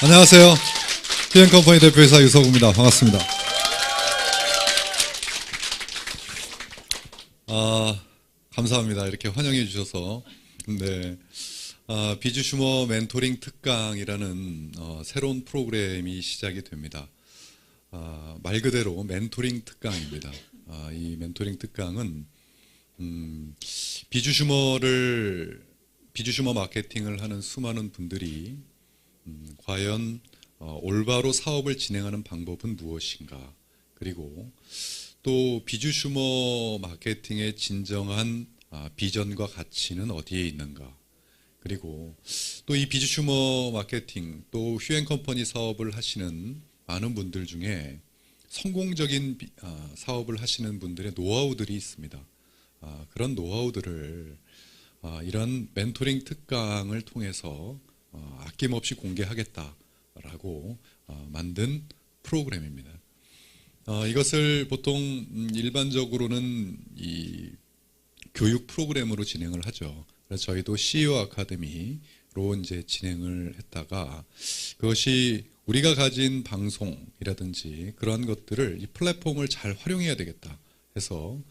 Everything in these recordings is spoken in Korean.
안녕하세요. TN컴퍼니 대표이사 유석우입니다. 반갑습니다. 감사합니다. 이렇게 환영해 주셔서. 네, 비주슈머 멘토링 특강이라는 새로운 프로그램이 시작이 됩니다. 말 그대로 멘토링 특강입니다. 이 멘토링 특강은 비주슈머 마케팅을 하는 수많은 분들이 과연 올바로 사업을 진행하는 방법은 무엇인가, 그리고 또 비주슈머 마케팅의 진정한 비전과 가치는 어디에 있는가, 그리고 또 이 비주슈머 마케팅 또 휴앤컴퍼니 사업을 하시는 많은 분들 중에 성공적인 사업을 하시는 분들의 노하우들이 있습니다. 그런 노하우들을 이런 멘토링 특강을 통해서 아낌없이 공개하겠다라고 만든 프로그램입니다. 이것을 보통 일반적으로는 이 교육 프로그램으로 진행을 하죠. 그래서 저희도 CEO 아카데미로 이제 진행을 했다가, 그것이 우리가 가진 방송이라든지 그러한 것들을 이 플랫폼을 잘 활용해야 되겠다 해서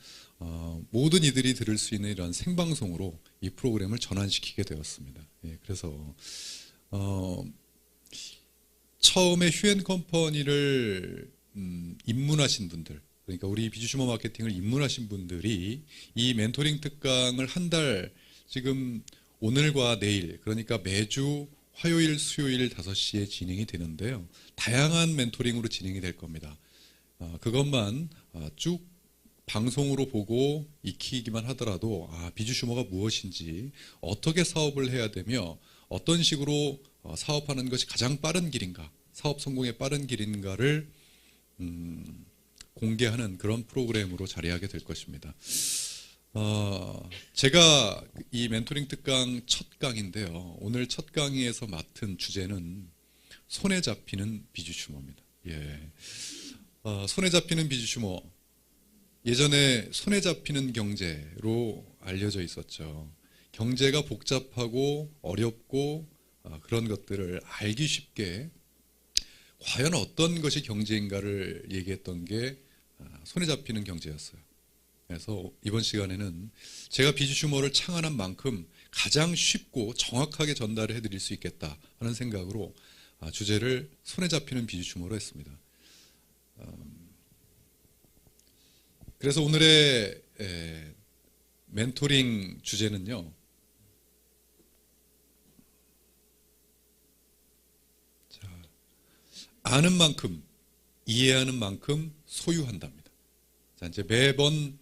모든 이들이 들을 수 있는 이런 생방송으로 이 프로그램을 전환시키게 되었습니다. 그래서 처음에 휴앤컴퍼니를 입문하신 분들, 그러니까 우리 비주슈머 마케팅을 입문하신 분들이 이 멘토링 특강을 한 달, 지금 오늘과 내일, 그러니까 매주 화요일, 수요일 5시에 진행이 되는데요. 다양한 멘토링으로 진행이 될 겁니다. 그것만 쭉 방송으로 보고 익히기만 하더라도 비주슈머가 무엇인지, 어떻게 사업을 해야 되며 어떤 식으로 사업하는 것이 가장 빠른 길인가, 사업 성공의 빠른 길인가를 공개하는 그런 프로그램으로 자리하게 될 것입니다. 제가 이 멘토링 특강 첫 강인데요. 오늘 첫 강의에서 맡은 주제는 손에 잡히는 비주슈머입니다. 손에 잡히는 비주슈머, 예전에 손에 잡히는 경제로 알려져 있었죠. 경제가 복잡하고 어렵고 그런 것들을 알기 쉽게 과연 어떤 것이 경제인가를 얘기했던 게 손에 잡히는 경제였어요. 그래서 이번 시간에는 제가 비주슈머를 창안한 만큼 가장 쉽고 정확하게 전달을 해드릴 수 있겠다 하는 생각으로 주제를 손에 잡히는 비주슈머로 했습니다. 그래서 오늘의 멘토링 주제는요, 아는 만큼, 이해하는 만큼 소유한답니다. 자, 이제 매번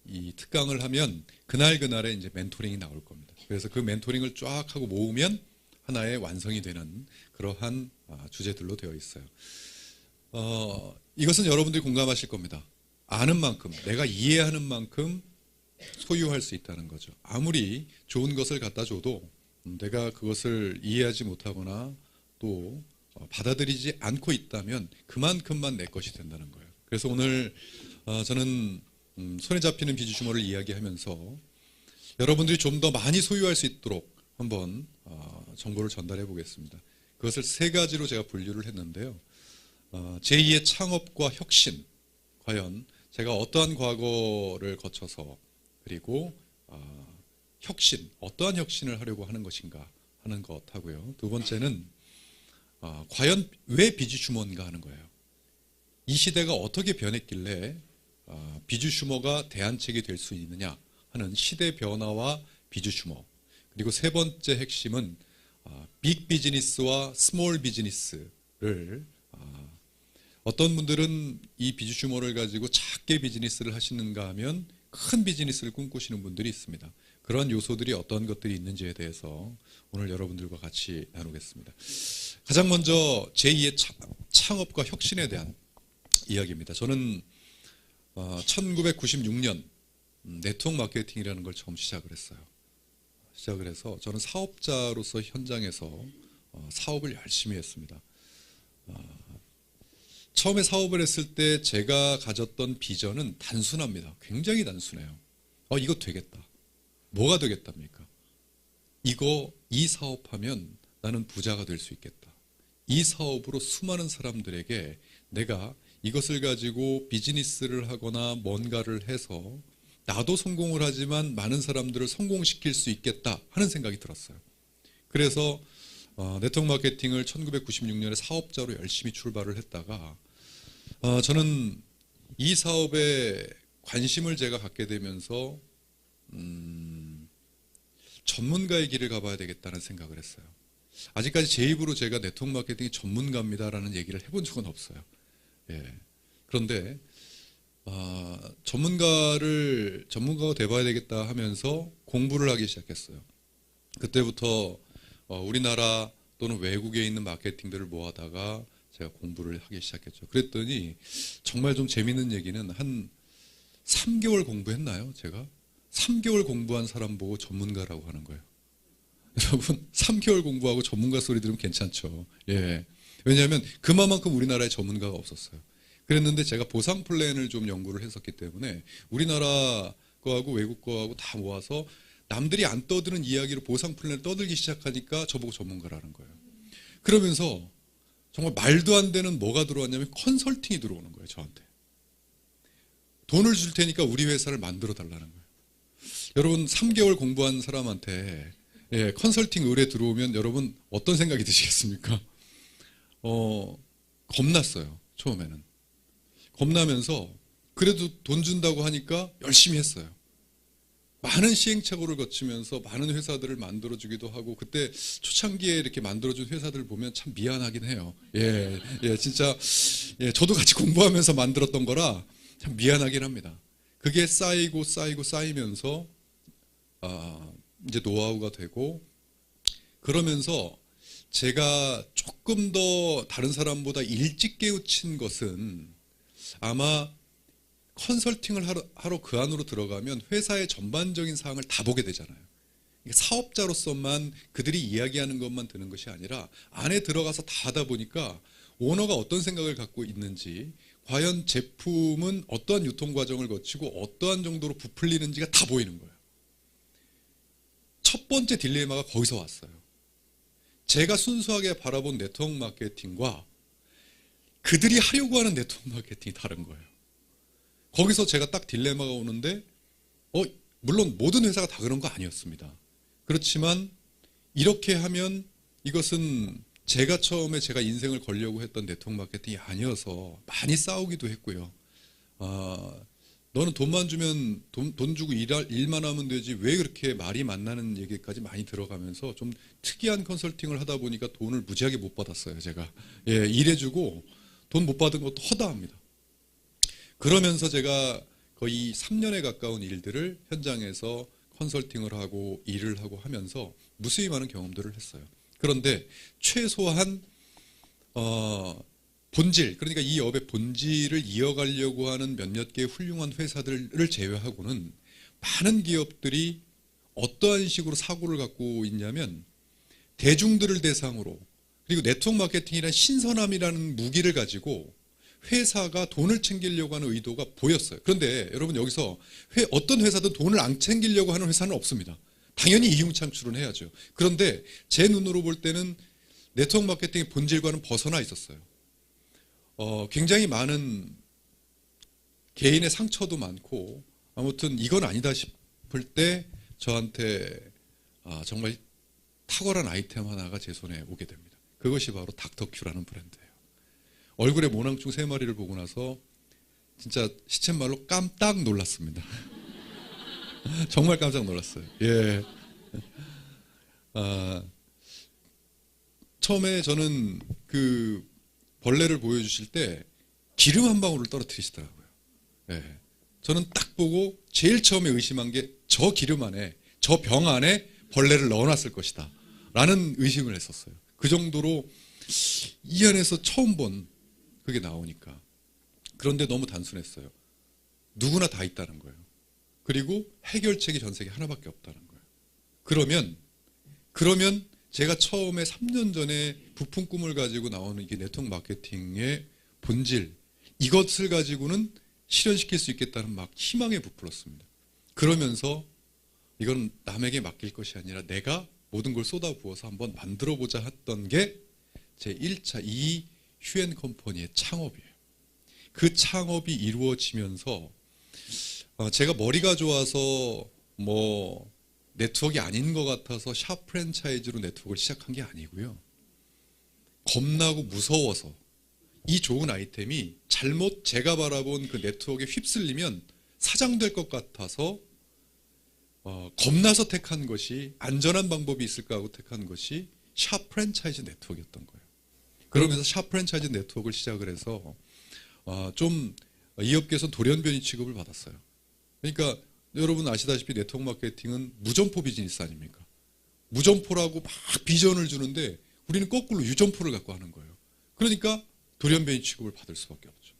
이 특강을 하면 그날그날에 이제 멘토링이 나올 겁니다. 그래서 그 멘토링을 쫙 하고 모으면 하나의 완성이 되는 그러한 주제들로 되어 있어요. 이것은 여러분들이 공감하실 겁니다. 아는 만큼, 내가 이해하는 만큼 소유할 수 있다는 거죠. 아무리 좋은 것을 갖다 줘도 내가 그것을 이해하지 못하거나 또 받아들이지 않고 있다면 그만큼만 내 것이 된다는 거예요. 그래서 오늘 저는 손에 잡히는 비주슈머를 이야기하면서 여러분들이 좀 더 많이 소유할 수 있도록 한번 정보를 전달해 보겠습니다. 그것을 3가지로 제가 분류를 했는데요. 제2의 창업과 혁신, 과연 제가 어떠한 과거를 거쳐서, 그리고 혁신, 어떠한 혁신을 하려고 하는 것인가 하는 것 하고요. 두 번째는 과연 왜 비주슈머인가 하는 거예요. 이 시대가 어떻게 변했길래 비주슈머가 대안책이 될 수 있느냐 하는 시대 변화와 비주슈머. 그리고 세 번째 핵심은 빅 비즈니스와 스몰 비즈니스를, 어떤 분들은 이 비주슈머를 가지고 작게 비즈니스를 하시는가 하면 큰 비즈니스를 꿈꾸시는 분들이 있습니다. 그런 요소들이 어떤 것들이 있는지에 대해서 오늘 여러분들과 같이 나누겠습니다. 가장 먼저 제2의 창업과 혁신에 대한 이야기입니다. 저는 1996년 네트워크 마케팅이라는 걸 처음 시작을 했어요. 시작을 해서 저는 사업자로서 현장에서 사업을 열심히 했습니다. 처음에 사업을 했을 때 제가 가졌던 비전은 단순합니다. 굉장히 단순해요. 이거 되겠다. 뭐가 되겠답니까? 이 사업하면 나는 부자가 될 수 있겠다. 이 사업으로 수많은 사람들에게 내가 이것을 가지고 비즈니스를 하거나 뭔가를 해서 나도 성공을 하지만 많은 사람들을 성공시킬 수 있겠다 하는 생각이 들었어요. 그래서 네트워크 마케팅을 1996년에 사업자로 열심히 출발을 했다가 저는 이 사업에 관심을 제가 갖게 되면서 전문가의 길을 가봐야 되겠다는 생각을 했어요. 아직까지 제 입으로 제가 네트워크 마케팅이 전문가입니다라는 얘기를 해본 적은 없어요. 예. 그런데 전문가가 돼봐야 되겠다 하면서 공부를 하기 시작했어요. 그때부터 우리나라 또는 외국에 있는 마케팅들을 모아다가 제가 공부를 하기 시작했죠. 그랬더니 정말 좀 재밌는 얘기는 한 3개월 공부했나요? 제가 3개월 공부한 사람 보고 전문가라고 하는 거예요. 여러분 3개월 공부하고 전문가 소리 들으면 괜찮죠. 예. 왜냐하면 그만큼 우리나라에 전문가가 없었어요. 그랬는데 제가 보상 플랜을 좀 연구를 했었기 때문에 우리나라 거하고 외국 거하고 다 모아서 남들이 안 떠드는 이야기로 보상 플랜을 떠들기 시작하니까 저보고 전문가라는 거예요. 그러면서 정말 말도 안 되는 뭐가 들어왔냐면 컨설팅이 들어오는 거예요. 저한테. 돈을 줄 테니까 우리 회사를 만들어 달라는 거예요. 여러분 3개월 공부한 사람한테 컨설팅 의뢰 들어오면 여러분 어떤 생각이 드시겠습니까? 겁났어요. 처음에는. 겁나면서 그래도 돈 준다고 하니까 열심히 했어요. 많은 시행착오를 거치면서 많은 회사들을 만들어주기도 하고 그때 초창기에 이렇게 만들어준 회사들을 보면 참 미안하긴 해요. 진짜 저도 같이 공부하면서 만들었던 거라 참 미안하긴 합니다. 그게 쌓이면서 이제 노하우가 되고 그러면서 제가 조금 더 다른 사람보다 일찍 깨우친 것은 아마 컨설팅을 하러 그 안으로 들어가면 회사의 전반적인 사항을 다 보게 되잖아요. 사업자로서만 그들이 이야기하는 것만 듣는 것이 아니라 안에 들어가서 다 하다 보니까 오너가 어떤 생각을 갖고 있는지 과연 제품은 어떠한 유통 과정을 거치고 어떠한 정도로 부풀리는지가 다 보이는 거예요. 첫 번째 딜레마가 거기서 왔어요. 제가 순수하게 바라본 네트워크 마케팅과 그들이 하려고 하는 네트워크 마케팅이 다른 거예요. 거기서 제가 딱 딜레마가 오는데 물론 모든 회사가 다 그런 거 아니었습니다. 그렇지만 이렇게 하면 이것은 제가 처음에 제가 인생을 걸려고 했던 네트워크 마케팅이 아니어서 많이 싸우기도 했고요. 너는 돈만 주면 돈 주고 일만 하면 되지 왜 그렇게 말이 만나는 얘기까지 많이 들어가면서 좀 특이한 컨설팅을 하다 보니까 돈을 무지하게 못 받았어요. 제가 일해주고 돈 못 받은 것도 허다합니다. 그러면서 제가 거의 3년에 가까운 일들을 현장에서 컨설팅을 하고 일을 하고 하면서 무수히 많은 경험들을 했어요. 그런데 최소한 본질, 그러니까 이 업의 본질을 이어가려고 하는 몇몇 개의 훌륭한 회사들을 제외하고는 많은 기업들이 어떠한 식으로 사고를 갖고 있냐면 대중들을 대상으로 그리고 네트워크 마케팅이라는 신선함이라는 무기를 가지고 회사가 돈을 챙기려고 하는 의도가 보였어요. 그런데 여러분 여기서 어떤 회사든 돈을 안 챙기려고 하는 회사는 없습니다. 당연히 이윤 창출은 해야죠. 그런데 제 눈으로 볼 때는 네트워크 마케팅의 본질과는 벗어나 있었어요. 굉장히 많은 개인의 상처도 많고 아무튼 이건 아니다 싶을 때 저한테 정말 탁월한 아이템 하나가 제 손에 오게 됩니다. 그것이 바로 닥터큐라는 브랜드예요. 얼굴에 모낭충 3마리를 보고 나서 진짜 시쳇말로 깜딱 놀랐습니다. 정말 깜짝 놀랐어요. 처음에 저는 그 벌레를 보여주실 때 기름 한 방울을 떨어뜨리시더라고요. 저는 딱 보고 제일 처음에 의심한 게 저 기름 안에, 저 병 안에 벌레를 넣어놨을 것이다 라는 의심을 했었어요. 그 정도로 이 안에서 처음 본 그게 나오니까. 그런데 너무 단순했어요. 누구나 다 있다는 거예요. 그리고 해결책이 전 세계에 하나밖에 없다는 거예요. 그러면 제가 처음에 3년 전에 부푼 꿈을 가지고 나오는 이게 네트워크 마케팅의 본질, 이것을 가지고는 실현시킬 수 있겠다는 막 희망에 부풀었습니다. 그러면서 이건 남에게 맡길 것이 아니라 내가 모든 걸 쏟아부어서 한번 만들어보자 했던 게 제 1차 이 휴엔 컴퍼니의 창업이에요. 그 창업이 이루어지면서 제가 머리가 좋아서 뭐 네트워크가 아닌 것 같아서 샵 프랜차이즈로 네트워크를 시작한 게 아니고요. 겁나고 무서워서 이 좋은 아이템이 잘못 제가 바라본 그 네트워크에 휩쓸리면 사장될 것 같아서 겁나서 택한 것이, 안전한 방법이 있을까 하고 택한 것이 샵 프랜차이즈 네트워크였던 거예요. 그러면서 샵 프랜차이즈 네트워크를 시작을 해서 좀 이 업계에서 돌연변이 취급을 받았어요. 그러니까 여러분 아시다시피 네트워크 마케팅은 무점포 비즈니스 아닙니까? 무점포라고 막 비전을 주는데 우리는 거꾸로 유점포를 갖고 하는 거예요. 그러니까 돌연변이 취급을 받을 수밖에 없죠.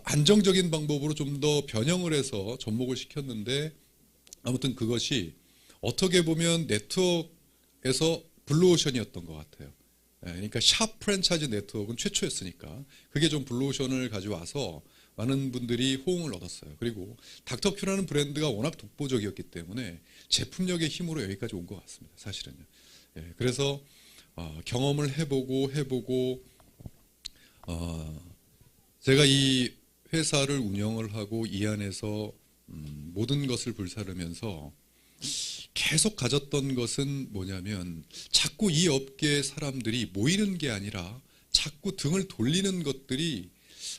안정적인 방법으로 좀 더 변형을 해서 접목을 시켰는데, 아무튼 그것이 어떻게 보면 네트워크에서 블루오션이었던 것 같아요. 그러니까 샵 프랜차이즈 네트워크는 최초였으니까 그게 좀 블루오션을 가져와서 많은 분들이 호응을 얻었어요. 그리고 닥터큐라는 브랜드가 워낙 독보적이었기 때문에 제품력의 힘으로 여기까지 온 것 같습니다. 사실은요. 그래서 경험을 해보고 제가 이 회사를 운영을 하고 이 안에서 모든 것을 불사르면서 계속 가졌던 것은 뭐냐면, 자꾸 이 업계의 사람들이 모이는 게 아니라 자꾸 등을 돌리는 것들이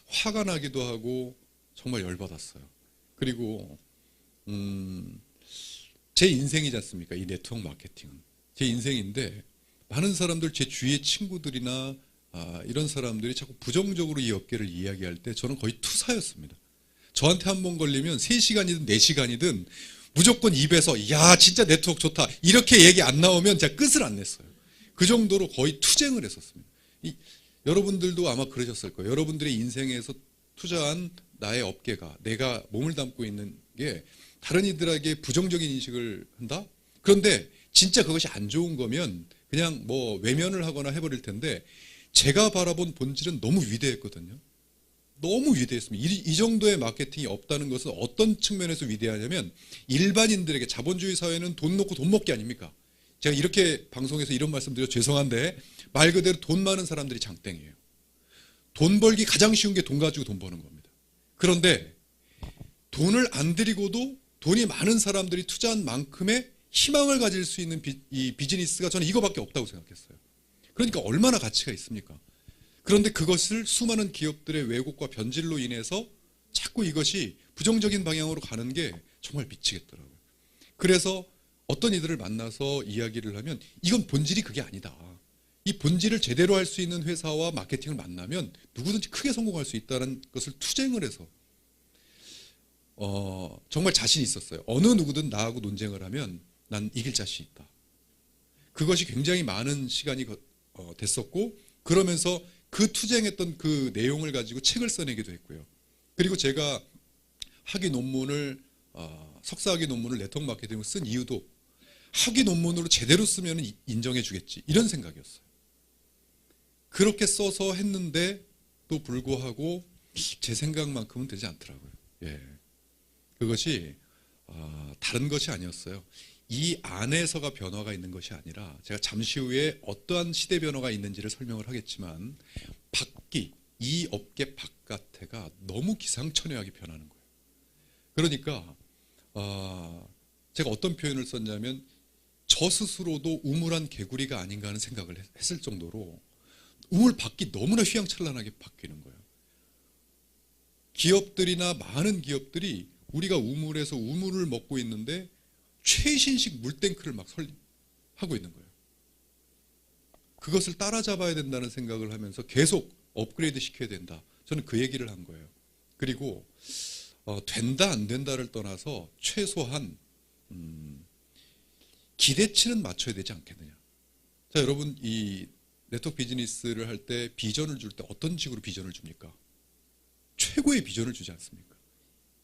화가 나기도 하고 정말 열받았어요. 그리고 제 인생이지 않습니까? 이 네트워크 마케팅은 제 인생인데, 많은 사람들, 제 주위의 친구들이나 이런 사람들이 자꾸 부정적으로 이 업계를 이야기할 때 저는 거의 투사였습니다. 저한테 한 번 걸리면 3시간이든 4시간이든 무조건 입에서 야 진짜 네트워크 좋다 이렇게 얘기 안 나오면 제가 끝을 안 냈어요. 그 정도로 거의 투쟁을 했었습니다. 여러분들도 아마 그러셨을 거예요. 여러분들의 인생에서 투자한 나의 업계가, 내가 몸을 담고 있는 게 다른 이들에게 부정적인 인식을 한다? 그런데 진짜 그것이 안 좋은 거면 그냥 뭐 외면을 하거나 해버릴 텐데, 제가 바라본 본질은 너무 위대했거든요. 너무 위대했습니다. 이 정도의 마케팅이 없다는 것은 어떤 측면에서 위대하냐면, 일반인들에게, 자본주의 사회는 돈 놓고 돈 먹기 아닙니까? 제가 이렇게 방송에서 이런 말씀 드려 죄송한데, 말 그대로 돈 많은 사람들이 장땡이에요. 돈 벌기 가장 쉬운 게 돈 가지고 돈 버는 겁니다. 그런데 돈을 안 들이고도 돈이 많은 사람들이 투자한 만큼의 희망을 가질 수 있는 이 비즈니스가 저는 이거밖에 없다고 생각했어요. 그러니까 얼마나 가치가 있습니까? 그런데 그것을 수많은 기업들의 왜곡과 변질로 인해서 자꾸 이것이 부정적인 방향으로 가는 게 정말 미치겠더라고요. 그래서 어떤 이들을 만나서 이야기를 하면 이건 본질이 그게 아니다. 이 본질을 제대로 할 수 있는 회사와 마케팅을 만나면 누구든지 크게 성공할 수 있다는 것을 투쟁을 해서 정말 자신이 있었어요. 어느 누구든 나하고 논쟁을 하면 난 이길 자신이 있다. 그것이 굉장히 많은 시간이 됐었고, 그러면서 그 투쟁했던 그 내용을 가지고 책을 써내기도 했고요. 그리고 제가 학위 논문을 석사학위 논문을 네트워크 마케팅으로 쓴 이유도 학위 논문으로 제대로 쓰면 인정해 주겠지, 이런 생각이었어요. 그렇게 써서 했는데 또 불구하고 제 생각만큼은 되지 않더라고요. 그것이 다른 것이 아니었어요. 이 안에서가 변화가 있는 것이 아니라, 제가 잠시 후에 어떠한 시대 변화가 있는지를 설명을 하겠지만, 밖이, 이 업계 바깥에가 너무 기상천외하게 변하는 거예요. 그러니까 제가 어떤 표현을 썼냐면, 저 스스로도 우물한 개구리가 아닌가 하는 생각을 했을 정도로 우물 밖이 너무나 휘황찬란하게 바뀌는 거예요. 기업들이나 많은 기업들이 우리가 우물에서 우물을 먹고 있는데 최신식 물탱크를 막 하고 있는 거예요. 그것을 따라잡아야 된다는 생각을 하면서 계속 업그레이드 시켜야 된다. 저는 그 얘기를 한 거예요. 그리고 된다 안 된다를 떠나서 최소한 기대치는 맞춰야 되지 않겠느냐. 자, 여러분, 이 네트워크 비즈니스를 할 때 비전을 줄 때 어떤 식으로 비전을 줍니까? 최고의 비전을 주지 않습니까?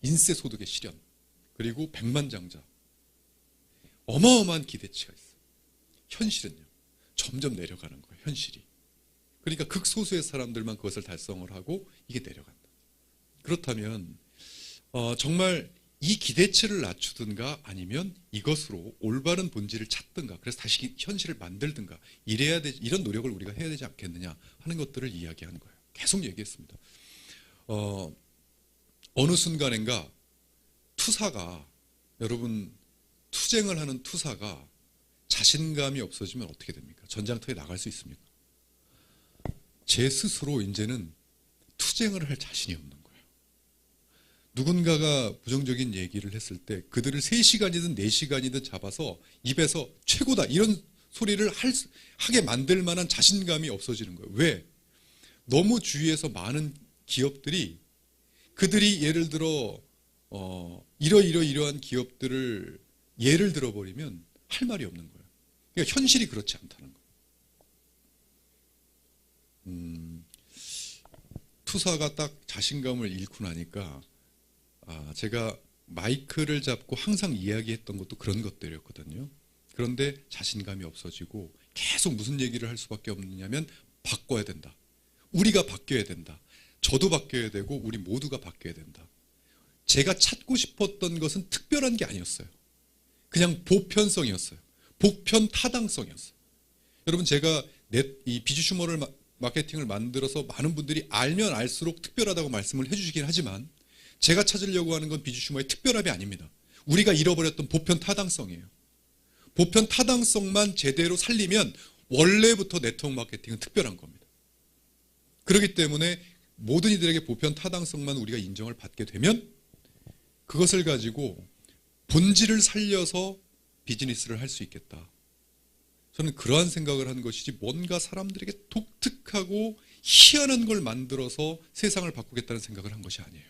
인세 소득의 실현, 그리고 백만장자. 어마어마한 기대치가 있어요. 현실은요, 점점 내려가는 거예요. 현실이. 그러니까 극소수의 사람들만 그것을 달성을 하고 이게 내려간다. 그렇다면 정말 이 기대치를 낮추든가 아니면 이것으로 올바른 본질을 찾든가 그래서 다시 현실을 만들든가 이런 노력을 우리가 해야 되지 않겠느냐 하는 것들을 이야기하는 거예요. 계속 얘기했습니다. 어느 순간인가 투사가 여러분 투쟁을 하는 투사가 자신감이 없어지면 어떻게 됩니까? 전장터에 나갈 수 있습니까? 제 스스로 이제는 투쟁을 할 자신이 없는 거예요. 누군가가 부정적인 얘기를 했을 때 그들을 3시간이든 4시간이든 잡아서 입에서 최고다 이런 소리를 하게 만들 만한 자신감이 없어지는 거예요. 왜? 너무 주위에서 많은 기업들이 그들이 예를 들어 이러한 기업들을 예를 들어버리면 할 말이 없는 거예요. 그러니까 현실이 그렇지 않다는 거예요. 투사가 딱 자신감을 잃고 나니까 제가 마이크를 잡고 항상 이야기했던 것도 그런 것들이었거든요. 그런데 자신감이 없어지고 계속 무슨 얘기를 할 수밖에 없느냐면 바꿔야 된다. 우리가 바뀌어야 된다. 저도 바뀌어야 되고 우리 모두가 바뀌어야 된다. 제가 찾고 싶었던 것은 특별한 게 아니었어요. 그냥 보편성이었어요. 보편 타당성이었어요. 여러분 제가 이 비주슈머를 마케팅을 만들어서 많은 분들이 알면 알수록 특별하다고 말씀을 해주시긴 하지만 제가 찾으려고 하는 건 비주슈머의 특별함이 아닙니다. 우리가 잃어버렸던 보편 타당성이에요. 보편 타당성만 제대로 살리면 원래부터 네트워크 마케팅은 특별한 겁니다. 그렇기 때문에 모든 이들에게 보편 타당성만 우리가 인정을 받게 되면 그것을 가지고 본질을 살려서 비즈니스를 할 수 있겠다. 저는 그러한 생각을 한 것이지 뭔가 사람들에게 독특하고 희한한 걸 만들어서 세상을 바꾸겠다는 생각을 한 것이 아니에요.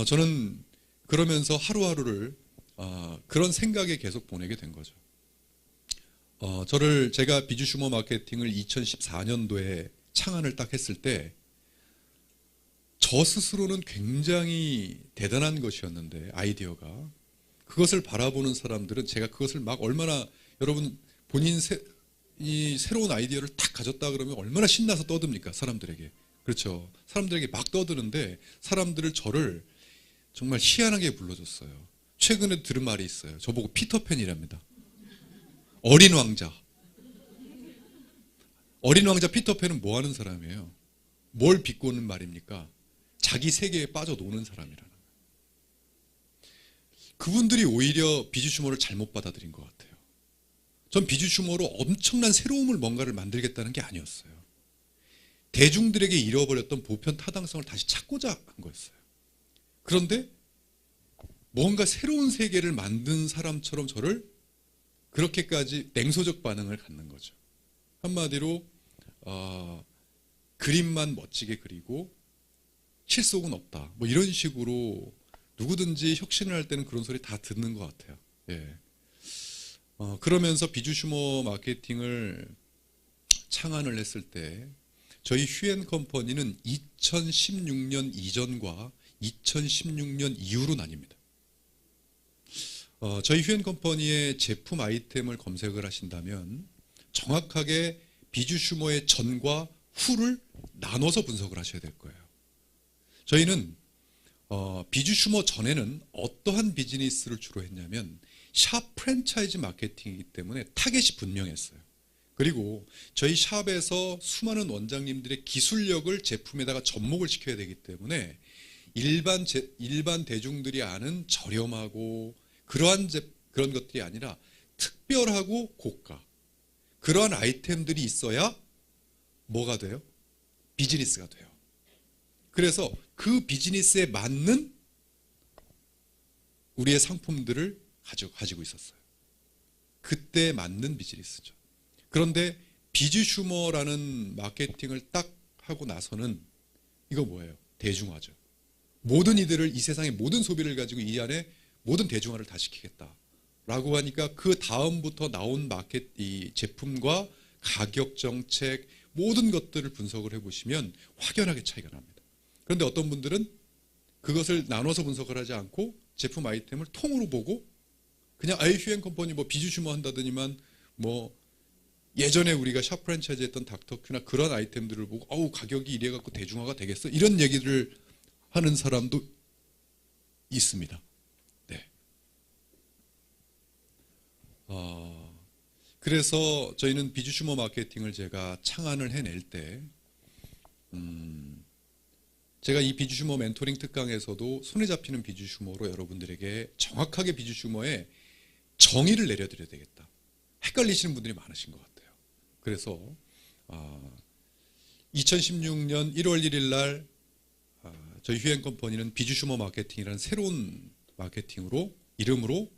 저는 그러면서 하루하루를 그런 생각에 계속 보내게 된 거죠. 제가 비주슈머 마케팅을 2014년도에 창안을 딱 했을 때 저 스스로는 굉장히 대단한 것이었는데 아이디어가 그것을 바라보는 사람들은 제가 그것을 막 얼마나 여러분 이 새로운 아이디어를 딱 가졌다 그러면 얼마나 신나서 떠듭니까 사람들에게. 그렇죠. 사람들에게 막 떠드는데 저를 정말 희한하게 불러줬어요. 최근에 들은 말이 있어요. 저보고 피터팬이랍니다. 어린 왕자 피터팬은 뭐 하는 사람이에요? 뭘 비꼬는 말입니까? 자기 세계에 빠져 노는 사람이라는 거예요. 그분들이 오히려 비주슈머를 잘못 받아들인 것 같아요. 전 비주슈머로 엄청난 새로움을 뭔가를 만들겠다는 게 아니었어요. 대중들에게 잃어버렸던 보편 타당성을 다시 찾고자 한 거였어요. 그런데 뭔가 새로운 세계를 만든 사람처럼 저를 그렇게까지 냉소적 반응을 갖는 거죠. 한마디로 그림만 멋지게 그리고 실속은 없다. 뭐 이런 식으로 누구든지 혁신을 할 때는 그런 소리 다 듣는 것 같아요. 예. 그러면서 비주슈머 마케팅을 창안을 했을 때 저희 휴앤컴퍼니는 2016년 이전과 2016년 이후로 나뉩니다. 저희 휴앤컴퍼니의 제품 아이템을 검색을 하신다면 정확하게 비주슈머의 전과 후를 나눠서 분석을 하셔야 될 거예요. 저희는 비주슈머 전에는 어떠한 비즈니스를 주로 했냐면 샵 프랜차이즈 마케팅이기 때문에 타겟이 분명했어요. 그리고 저희 샵에서 수많은 원장님들의 기술력을 제품에다가 접목을 시켜야 되기 때문에 일반 대중들이 아는 저렴하고 그런 것들이 아니라 특별하고 고가 그러한 아이템들이 있어야 뭐가 돼요? 비즈니스가 돼요. 그래서 그 비즈니스에 맞는 우리의 상품들을 가지고 있었어요. 그때 맞는 비즈니스죠. 그런데 비주슈머라는 마케팅을 딱 하고 나서는 이거 뭐예요? 대중화죠. 모든 이들을 이 세상의 모든 소비를 가지고 이 안에 모든 대중화를 다 시키겠다라고 하니까 그 다음부터 나온 이 제품과 가격 정책 모든 것들을 분석을 해보시면 확연하게 차이가 납니다. 그런데 어떤 분들은 그것을 나눠서 분석을 하지 않고 제품 아이템을 통으로 보고 그냥 휴앤컴퍼니 뭐 비주슈머 한다더니만 뭐 예전에 우리가 샵 프랜차이즈 했던 닥터큐나 그런 아이템들을 보고 가격이 이래갖고 대중화가 되겠어? 이런 얘기를 하는 사람도 있습니다. 네. 그래서 저희는 비주슈머 마케팅을 제가 창안을 해낼 때 제가 이 비주슈머 멘토링 특강에서도 손에 잡히는 비주슈머로 여러분들에게 정확하게 비주슈머의 정의를 내려드려야 되겠다. 헷갈리시는 분들이 많으신 것 같아요. 그래서 2016년 1월 1일 날 저희 휴앤컴퍼니는 비주슈머 마케팅이라는 새로운 마케팅으로 이름으로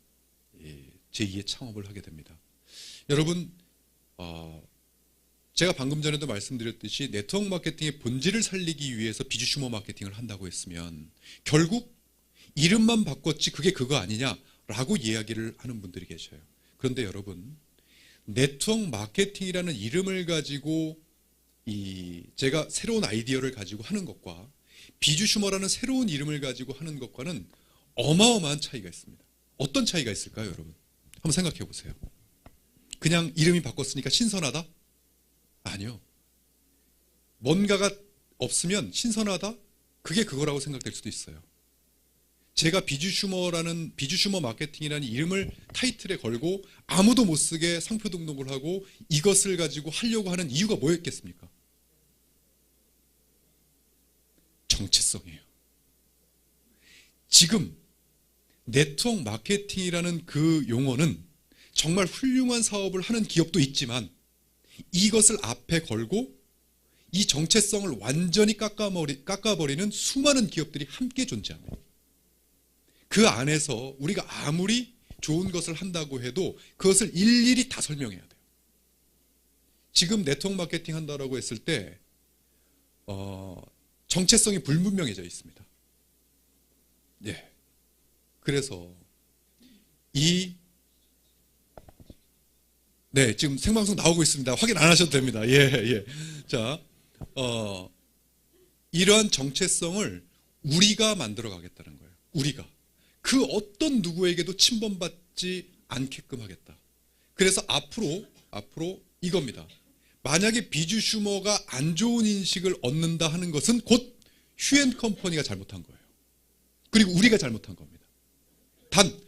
제2의 창업을 하게 됩니다. 여러분 제가 방금 전에도 말씀드렸듯이 네트워크 마케팅의 본질을 살리기 위해서 비주슈머 마케팅을 한다고 했으면 결국 이름만 바꿨지 그게 그거 아니냐라고 이야기를 하는 분들이 계셔요. 그런데 여러분 네트워크 마케팅이라는 이름을 가지고 제가 새로운 아이디어를 가지고 하는 것과 비주슈머라는 새로운 이름을 가지고 하는 것과는 어마어마한 차이가 있습니다. 어떤 차이가 있을까요, 여러분? 한번 생각해 보세요. 그냥 이름이 바꿨으니까 신선하다? 아니요. 뭔가가 없으면 신선하다? 그게 그거라고 생각될 수도 있어요. 제가 비주슈머 마케팅이라는 이름을 타이틀에 걸고 아무도 못 쓰게 상표 등록을 하고 이것을 가지고 하려고 하는 이유가 뭐였겠습니까? 정체성이에요. 지금 네트워크 마케팅이라는 그 용어는 정말 훌륭한 사업을 하는 기업도 있지만 이것을 앞에 걸고 이 정체성을 완전히 깎아버리는 수많은 기업들이 함께 존재합니다. 그 안에서 우리가 아무리 좋은 것을 한다고 해도 그것을 일일이 다 설명해야 돼요. 지금 네트워크 마케팅 한다고 했을 때 정체성이 불분명해져 있습니다. 예. 그래서 네, 지금 생방송 나오고 있습니다. 확인 안 하셔도 됩니다. 예. 자, 이러한 정체성을 우리가 만들어 가겠다는 거예요. 우리가. 그 어떤 누구에게도 침범받지 않게끔 하겠다. 그래서 앞으로 이겁니다. 만약에 비주슈머가 안 좋은 인식을 얻는다 하는 것은 곧 휴앤컴퍼니가 잘못한 거예요. 그리고 우리가 잘못한 겁니다. 단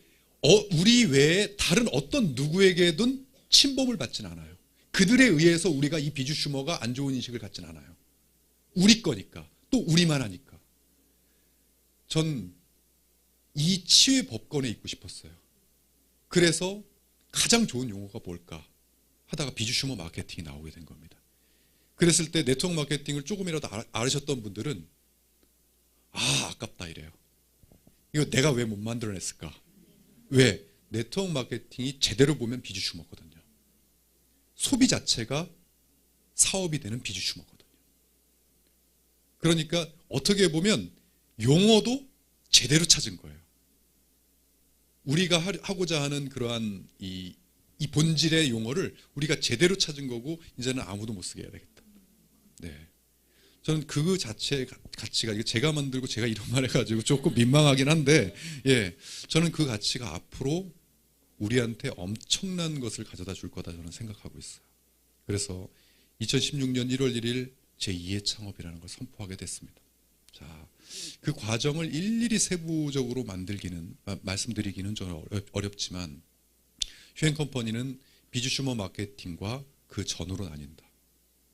우리 외에 다른 어떤 누구에게든 침범을 받지는 않아요. 그들에 의해서 우리가 이 비주슈머가 안 좋은 인식을 갖지는 않아요. 우리 거니까. 또 우리만 하니까. 전 이 치유의 법권에 있고 싶었어요. 그래서 가장 좋은 용어가 뭘까 하다가 비주슈머 마케팅이 나오게 된 겁니다. 그랬을 때 네트워크 마케팅을 조금이라도 알으셨던 분들은 아깝다 이래요. 이거 내가 왜 못 만들어냈을까? 왜? 네트워크 마케팅이 제대로 보면 비주슈머거든요. 소비 자체가 사업이 되는 비주슈머거든요. 그러니까 어떻게 보면 용어도 제대로 찾은 거예요. 우리가 하고자 하는 그러한 이 본질의 용어를 우리가 제대로 찾은 거고 이제는 아무도 못 쓰게 해야 되겠다. 네. 저는 그 자체의 가치가 제가 만들고 제가 이런 말 해가지고 조금 민망하긴 한데 저는 그 가치가 앞으로 우리한테 엄청난 것을 가져다 줄 거다 저는 생각하고 있어요. 그래서 2016년 1월 1일 제2의 창업이라는 걸 선포하게 됐습니다. 자, 그 과정을 일일이 세부적으로 말씀드리기는 좀 어렵지만 휴앤컴퍼니는 비주슈머 마케팅과 그 전후로 나뉜다.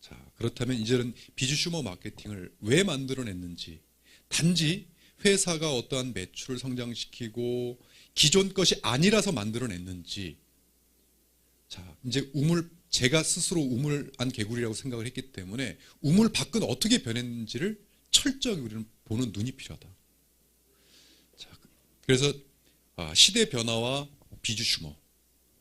자, 그렇다면 이제는 비주슈머 마케팅을 왜 만들어냈는지, 단지 회사가 어떠한 매출을 성장시키고 기존 것이 아니라서 만들어냈는지, 자, 이제 제가 스스로 우물안 개구리라고 생각을 했기 때문에 우물 밖은 어떻게 변했는지를 철저하게 우리는 보는 눈이 필요하다. 자, 그래서 시대 변화와 비주슈머,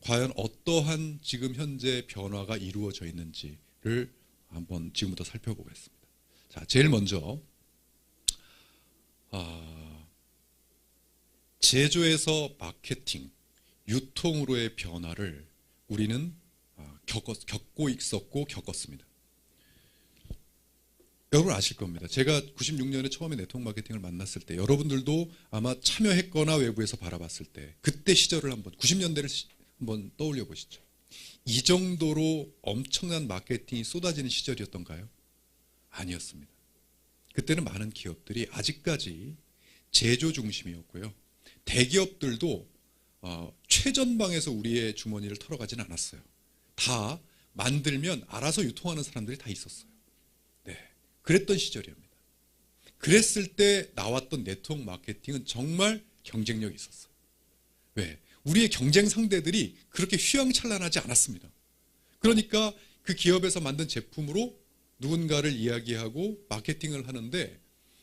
과연 어떠한 지금 현재 변화가 이루어져 있는지를 한번 지금부터 살펴보겠습니다. 자, 제일 먼저 제조에서 마케팅, 유통으로의 변화를 우리는 겪고 있었고 겪었습니다. 여러분 아실 겁니다. 제가 96년에 처음에 네트워크 마케팅을 만났을 때 여러분들도 아마 참여했거나 외부에서 바라봤을 때 그때 시절을 90년대를 한번 떠올려 보시죠. 이 정도로 엄청난 마케팅이 쏟아지는 시절이었던가요? 아니었습니다. 그때는 많은 기업들이 아직까지 제조 중심이었고요. 대기업들도 최전방에서 우리의 주머니를 털어가진 않았어요. 다 만들면 알아서 유통하는 사람들이 다 있었어요. 네, 그랬던 시절이옵니다. 그랬을 때 나왔던 네트워크 마케팅은 정말 경쟁력이 있었어요. 왜? 우리의 경쟁 상대들이 그렇게 휘황찬란하지 않았습니다. 그러니까 그 기업에서 만든 제품으로 누군가를 이야기하고 마케팅을 하는데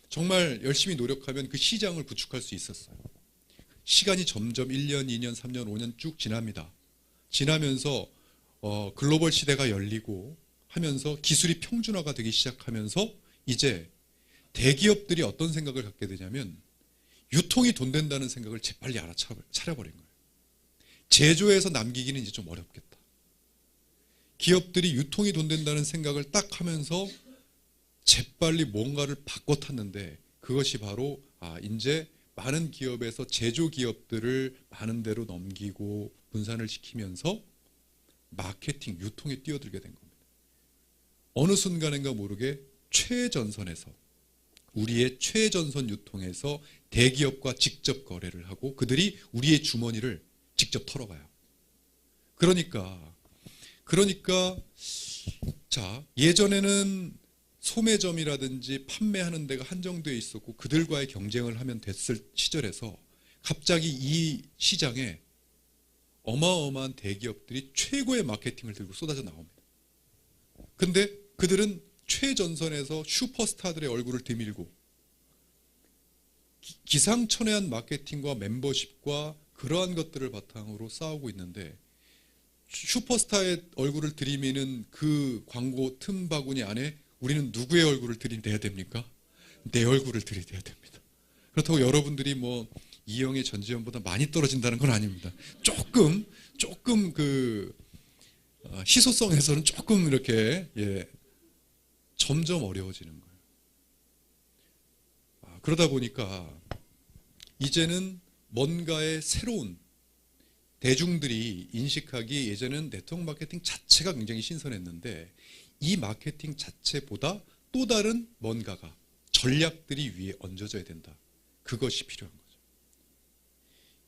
정말 열심히 노력하면 그 시장을 구축할 수 있었어요. 시간이 점점 1년, 2년, 3년, 5년 쭉 지납니다. 지나면서 글로벌 시대가 열리고 하면서 기술이 평준화가 되기 시작하면서 이제 대기업들이 어떤 생각을 갖게 되냐면 유통이 돈 된다는 생각을 재빨리 알아차려버린 거예요. 제조해서 남기기는 이제 좀 어렵겠다. 기업들이 유통이 돈 된다는 생각을 딱 하면서 재빨리 뭔가를 바꿔 탔는데 그것이 바로 이제 많은 기업에서 제조 기업들을 많은 데로 넘기고 분산을 시키면서 마케팅, 유통에 뛰어들게 된 겁니다. 어느 순간인가 모르게 최전선에서 우리의 최전선 유통에서 대기업과 직접 거래를 하고 그들이 우리의 주머니를 직접 털어가요. 그러니까 자, 예전에는 소매점이라든지 판매하는 데가 한정되어 있었고 그들과의 경쟁을 하면 됐을 시절에서 갑자기 이 시장에 어마어마한 대기업들이 최고의 마케팅을 들고 쏟아져 나옵니다. 근데 그들은 최전선에서 슈퍼스타들의 얼굴을 들밀고 기상천외한 마케팅과 멤버십과 그러한 것들을 바탕으로 싸우고 있는데 슈퍼스타의 얼굴을 들이미는 그 광고 틈바구니 안에 우리는 누구의 얼굴을 들이대야 됩니까? 내 얼굴을 들이대야 됩니다. 그렇다고 여러분들이 뭐 이영애, 전지현보다 많이 떨어진다는 건 아닙니다. 조금 그 희소성에서는 조금 이렇게 점점 어려워지는 거예요. 그러다 보니까 이제는 뭔가의 새로운 대중들이 인식하기 예전에는 네트워크 마케팅 자체가 굉장히 신선했는데 이 마케팅 자체보다 또 다른 뭔가가 전략들이 위에 얹어져야 된다. 그것이 필요한 거죠.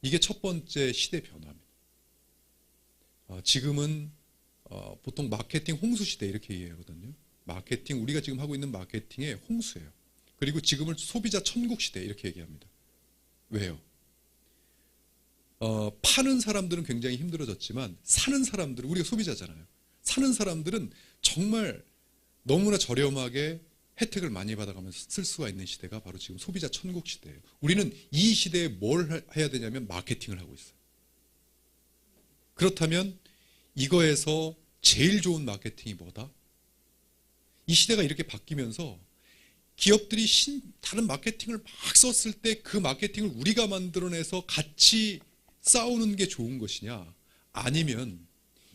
이게 첫 번째 시대 변화입니다. 지금은 보통 마케팅 홍수 시대 이렇게 이해하거든요. 마케팅 우리가 지금 하고 있는 마케팅의 홍수예요. 그리고 지금을 소비자 천국 시대 이렇게 얘기합니다. 왜요? 파는 사람들은 굉장히 힘들어졌지만 사는 사람들은 우리가 소비자잖아요. 사는 사람들은 정말 너무나 저렴하게 혜택을 많이 받아가면서 쓸 수가 있는 시대가 바로 지금 소비자 천국 시대예요. 우리는 이 시대에 뭘 해야 되냐면 마케팅을 하고 있어요. 그렇다면 이거에서 제일 좋은 마케팅이 뭐다? 이 시대가 이렇게 바뀌면서 기업들이 다른 마케팅을 막 썼을 때 그 마케팅을 우리가 만들어내서 같이 싸우는 게 좋은 것이냐? 아니면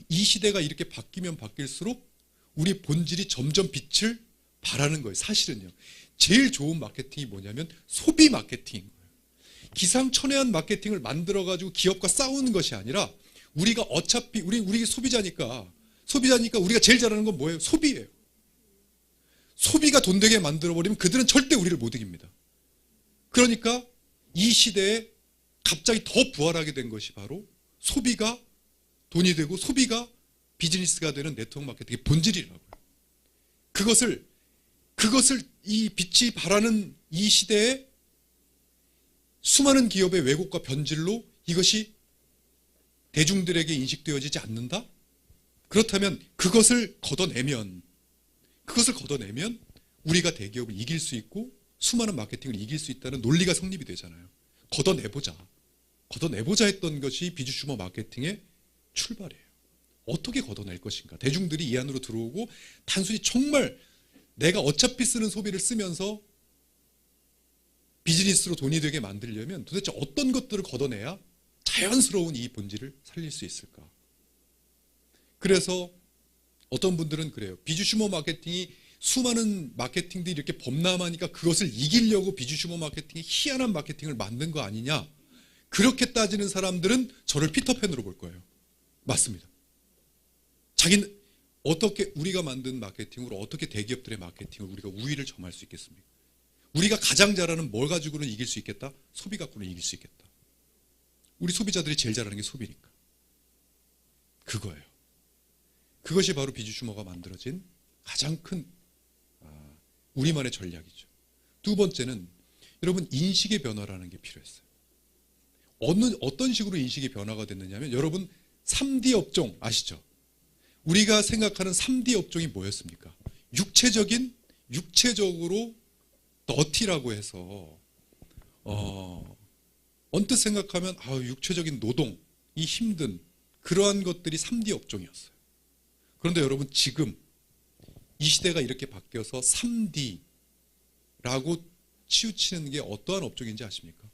이 시대가 이렇게 바뀌면 바뀔수록 우리 본질이 점점 빛을 발하는 거예요. 사실은요. 제일 좋은 마케팅이 뭐냐면 소비 마케팅인 거예요. 기상천외한 마케팅을 만들어가지고 기업과 싸우는 것이 아니라 우리가 어차피 우리 소비자니까 우리가 제일 잘하는 건 뭐예요? 소비예요. 소비가 돈 되게 만들어버리면 그들은 절대 우리를 못 이깁니다. 그러니까 이 시대에 갑자기 더 부활하게 된 것이 바로 소비가 돈이 되고 소비가 비즈니스가 되는 네트워크 마케팅의 본질이라고요. 그것을 이 빛이 발하는 이 시대에 수많은 기업의 왜곡과 변질로 이것이 대중들에게 인식되어지지 않는다? 그렇다면 그것을 걷어내면 우리가 대기업을 이길 수 있고 수많은 마케팅을 이길 수 있다는 논리가 성립이 되잖아요. 걷어내보자 했던 것이 비주슈머 마케팅의 출발이에요. 어떻게 걷어낼 것인가? 대중들이 이 안으로 들어오고 단순히 정말 내가 어차피 쓰는 소비를 쓰면서 비즈니스로 돈이 되게 만들려면 도대체 어떤 것들을 걷어내야 자연스러운 이 본질을 살릴 수 있을까? 그래서 어떤 분들은 그래요. 비주슈머 마케팅이 수많은 마케팅들이 이렇게 범람하니까 그것을 이기려고 비주슈머 마케팅이 희한한 마케팅을 만든 거 아니냐? 그렇게 따지는 사람들은 저를 피터팬으로 볼 거예요. 맞습니다. 자기는 어떻게 우리가 만든 마케팅으로 어떻게 대기업들의 마케팅을 우리가 우위를 점할 수 있겠습니까? 우리가 가장 잘하는 뭘 가지고는 이길 수 있겠다? 소비 갖고는 이길 수 있겠다. 우리 소비자들이 제일 잘하는 게 소비니까. 그거예요. 그것이 바로 비주슈머가 만들어진 가장 큰 우리만의 전략이죠. 두 번째는 여러분 인식의 변화라는 게 필요했어요. 어떤 식으로 인식의 변화가 됐느냐면 여러분 3D 업종 아시죠? 우리가 생각하는 3D 업종이 뭐였습니까? 육체적으로 더티라고 해서 언뜻 생각하면 육체적인 노동이 힘든 그러한 것들이 3D 업종이었어요. 그런데 여러분 지금 이 시대가 이렇게 바뀌어서 3D라고 치우치는 게 어떠한 업종인지 아십니까?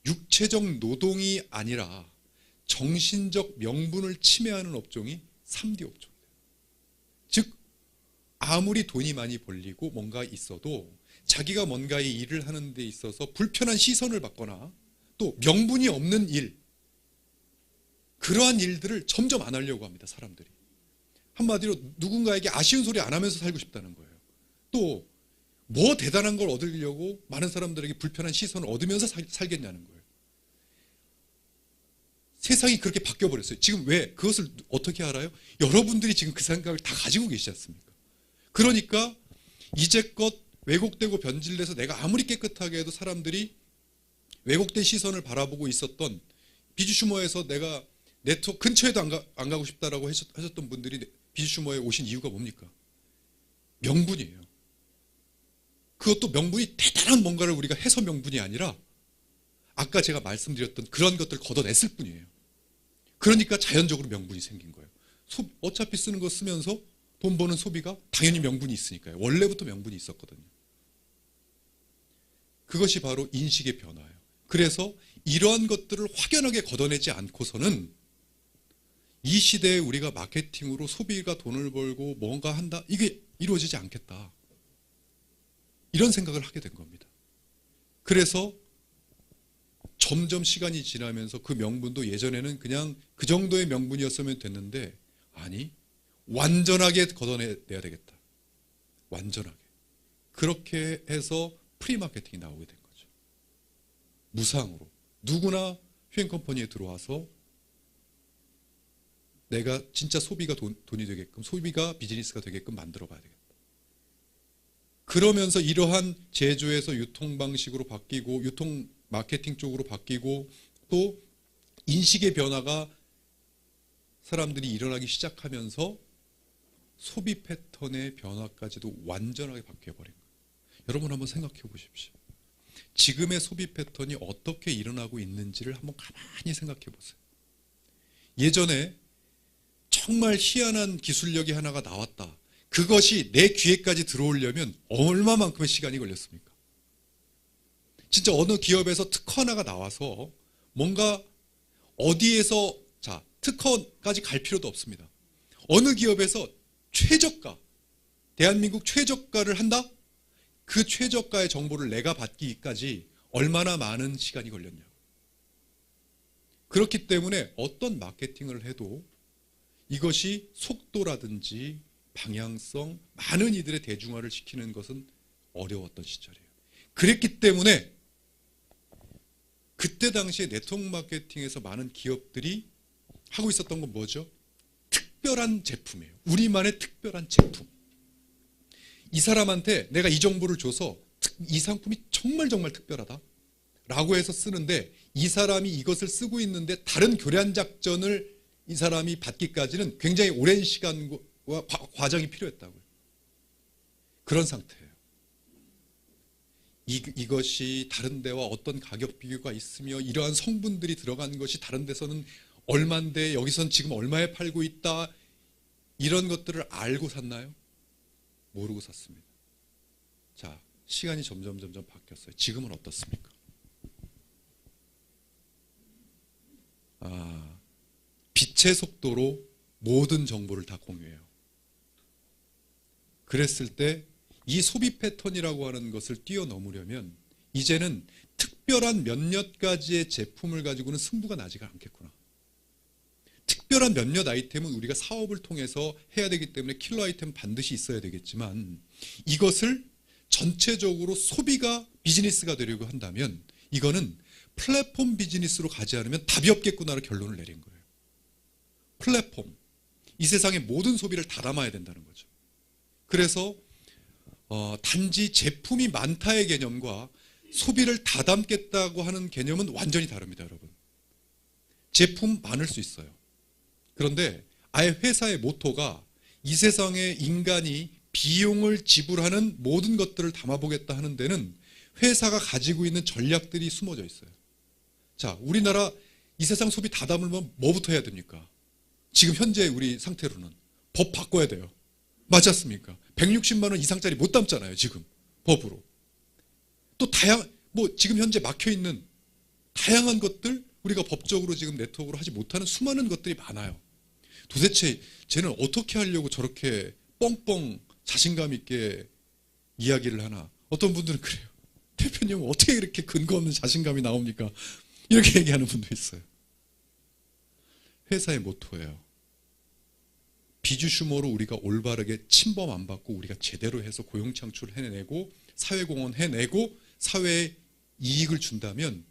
육체적 노동이 아니라 정신적 명분을 침해하는 업종이 3D 업종이에요. 즉 아무리 돈이 많이 벌리고 뭔가 있어도 자기가 뭔가의 일을 하는 데 있어서 불편한 시선을 받거나 또 명분이 없는 일, 그러한 일들을 점점 안 하려고 합니다. 사람들이. 한마디로 누군가에게 아쉬운 소리 안 하면서 살고 싶다는 거예요. 또 뭐 대단한 걸 얻으려고 많은 사람들에게 불편한 시선을 얻으면서 살겠냐는 거예요. 세상이 그렇게 바뀌어버렸어요. 지금 왜? 그것을 어떻게 알아요? 여러분들이 지금 그 생각을 다 가지고 계시지 않습니까? 그러니까 이제껏 왜곡되고 변질돼서 내가 아무리 깨끗하게 해도 사람들이 왜곡된 시선을 바라보고 있었던 비주슈머에서 내가 네트워크 근처에도 안 가고 싶다라고 하셨던 분들이 비주슈머에 오신 이유가 뭡니까? 명분이에요. 그것도 명분이 대단한 뭔가를 우리가 해서 명분이 아니라 아까 제가 말씀드렸던 그런 것들을 걷어냈을 뿐이에요. 그러니까 자연적으로 명분이 생긴 거예요. 어차피 쓰는 거 쓰면서 돈 버는 소비가 당연히 명분이 있으니까요. 원래부터 명분이 있었거든요. 그것이 바로 인식의 변화예요. 그래서 이러한 것들을 확연하게 걷어내지 않고서는 이 시대에 우리가 마케팅으로 소비가 돈을 벌고 뭔가 한다, 이게 이루어지지 않겠다. 이런 생각을 하게 된 겁니다. 그래서 점점 시간이 지나면서 그 명분도 예전에는 그냥 그 정도의 명분이었으면 됐는데 아니, 완전하게 걷어내야 되겠다. 완전하게. 그렇게 해서 프리마케팅이 나오게 된 거죠. 무상으로. 누구나 휴행컴퍼니에 들어와서 내가 진짜 소비가 돈이 되게끔, 소비가 비즈니스가 되게끔 만들어 봐야 되겠다. 그러면서 이러한 제조에서 유통 방식으로 바뀌고 유통 마케팅 쪽으로 바뀌고 또 인식의 변화가 사람들이 일어나기 시작하면서 소비 패턴의 변화까지도 완전하게 바뀌어버린 거예요. 여러분 한번 생각해 보십시오. 지금의 소비 패턴이 어떻게 일어나고 있는지를 한번 가만히 생각해 보세요. 예전에 정말 희한한 기술력이 하나가 나왔다. 그것이 내 귀에까지 들어오려면 얼마만큼의 시간이 걸렸습니까? 진짜 어느 기업에서 특허 하나가 나와서 뭔가 어디에서 특허까지 갈 필요도 없습니다. 어느 기업에서 최저가, 대한민국 최저가를 한다? 그 최저가의 정보를 내가 받기까지 얼마나 많은 시간이 걸렸냐고. 그렇기 때문에 어떤 마케팅을 해도 이것이 속도라든지 방향성, 많은 이들의 대중화를 시키는 것은 어려웠던 시절이에요. 그랬기 때문에 그때 당시에 네트워크 마케팅에서 많은 기업들이 하고 있었던 건 뭐죠? 특별한 제품이에요. 우리만의 특별한 제품. 이 사람한테 내가 이 정보를 줘서 이 상품이 정말 특별하다 라고 해서 쓰는데 이 사람이 이것을 쓰고 있는데 다른 교란 작전을 이 사람이 받기까지는 굉장히 오랜 시간과 과정이 필요했다고요. 그런 상태예요. 이것이 다른 데와 어떤 가격 비교가 있으며 이러한 성분들이 들어간 것이 다른 데서는 얼마인데 여기선 지금 얼마에 팔고 있다, 이런 것들을 알고 샀나요? 모르고 샀습니다. 자, 시간이 점점 바뀌었어요. 지금은 어떻습니까? 빛의 속도로 모든 정보를 다 공유해요. 그랬을 때 이 소비 패턴이라고 하는 것을 뛰어넘으려면 이제는 특별한 몇몇 가지의 제품을 가지고는 승부가 나지가 않겠구나. 특별한 몇몇 아이템은 우리가 사업을 통해서 해야 되기 때문에 킬러 아이템 반드시 있어야 되겠지만 이것을 전체적으로 소비가 비즈니스가 되려고 한다면 이거는 플랫폼 비즈니스로 가지 않으면 답이 없겠구나로 결론을 내린 거예요. 플랫폼. 이 세상의 모든 소비를 다 담아야 된다는 거죠. 그래서 단지 제품이 많다의 개념과 소비를 다 담겠다고 하는 개념은 완전히 다릅니다, 여러분. 제품 많을 수 있어요. 그런데 아예 회사의 모토가 이 세상의 인간이 비용을 지불하는 모든 것들을 담아보겠다 하는 데는 회사가 가지고 있는 전략들이 숨어져 있어요. 자, 우리나라 이 세상 소비 다 담으려면 뭐부터 해야 됩니까? 지금 현재 우리 상태로는 법 바꿔야 돼요. 맞지 않습니까? 160만 원 이상짜리 못 담잖아요, 지금 법으로. 또 지금 현재 막혀 있는 다양한 것들 우리가 법적으로 지금 네트워크로 하지 못하는 수많은 것들이 많아요. 도대체 쟤는 어떻게 하려고 저렇게 뻥뻥 자신감 있게 이야기를 하나? 어떤 분들은 그래요. 대표님 어떻게 이렇게 근거 없는 자신감이 나옵니까? 이렇게 얘기하는 분도 있어요. 회사의 모토예요. 비주슈머로 우리가 올바르게 침범 안 받고 우리가 제대로 해서 고용 창출을 해내고 사회공헌 해내고 사회에 이익을 준다면,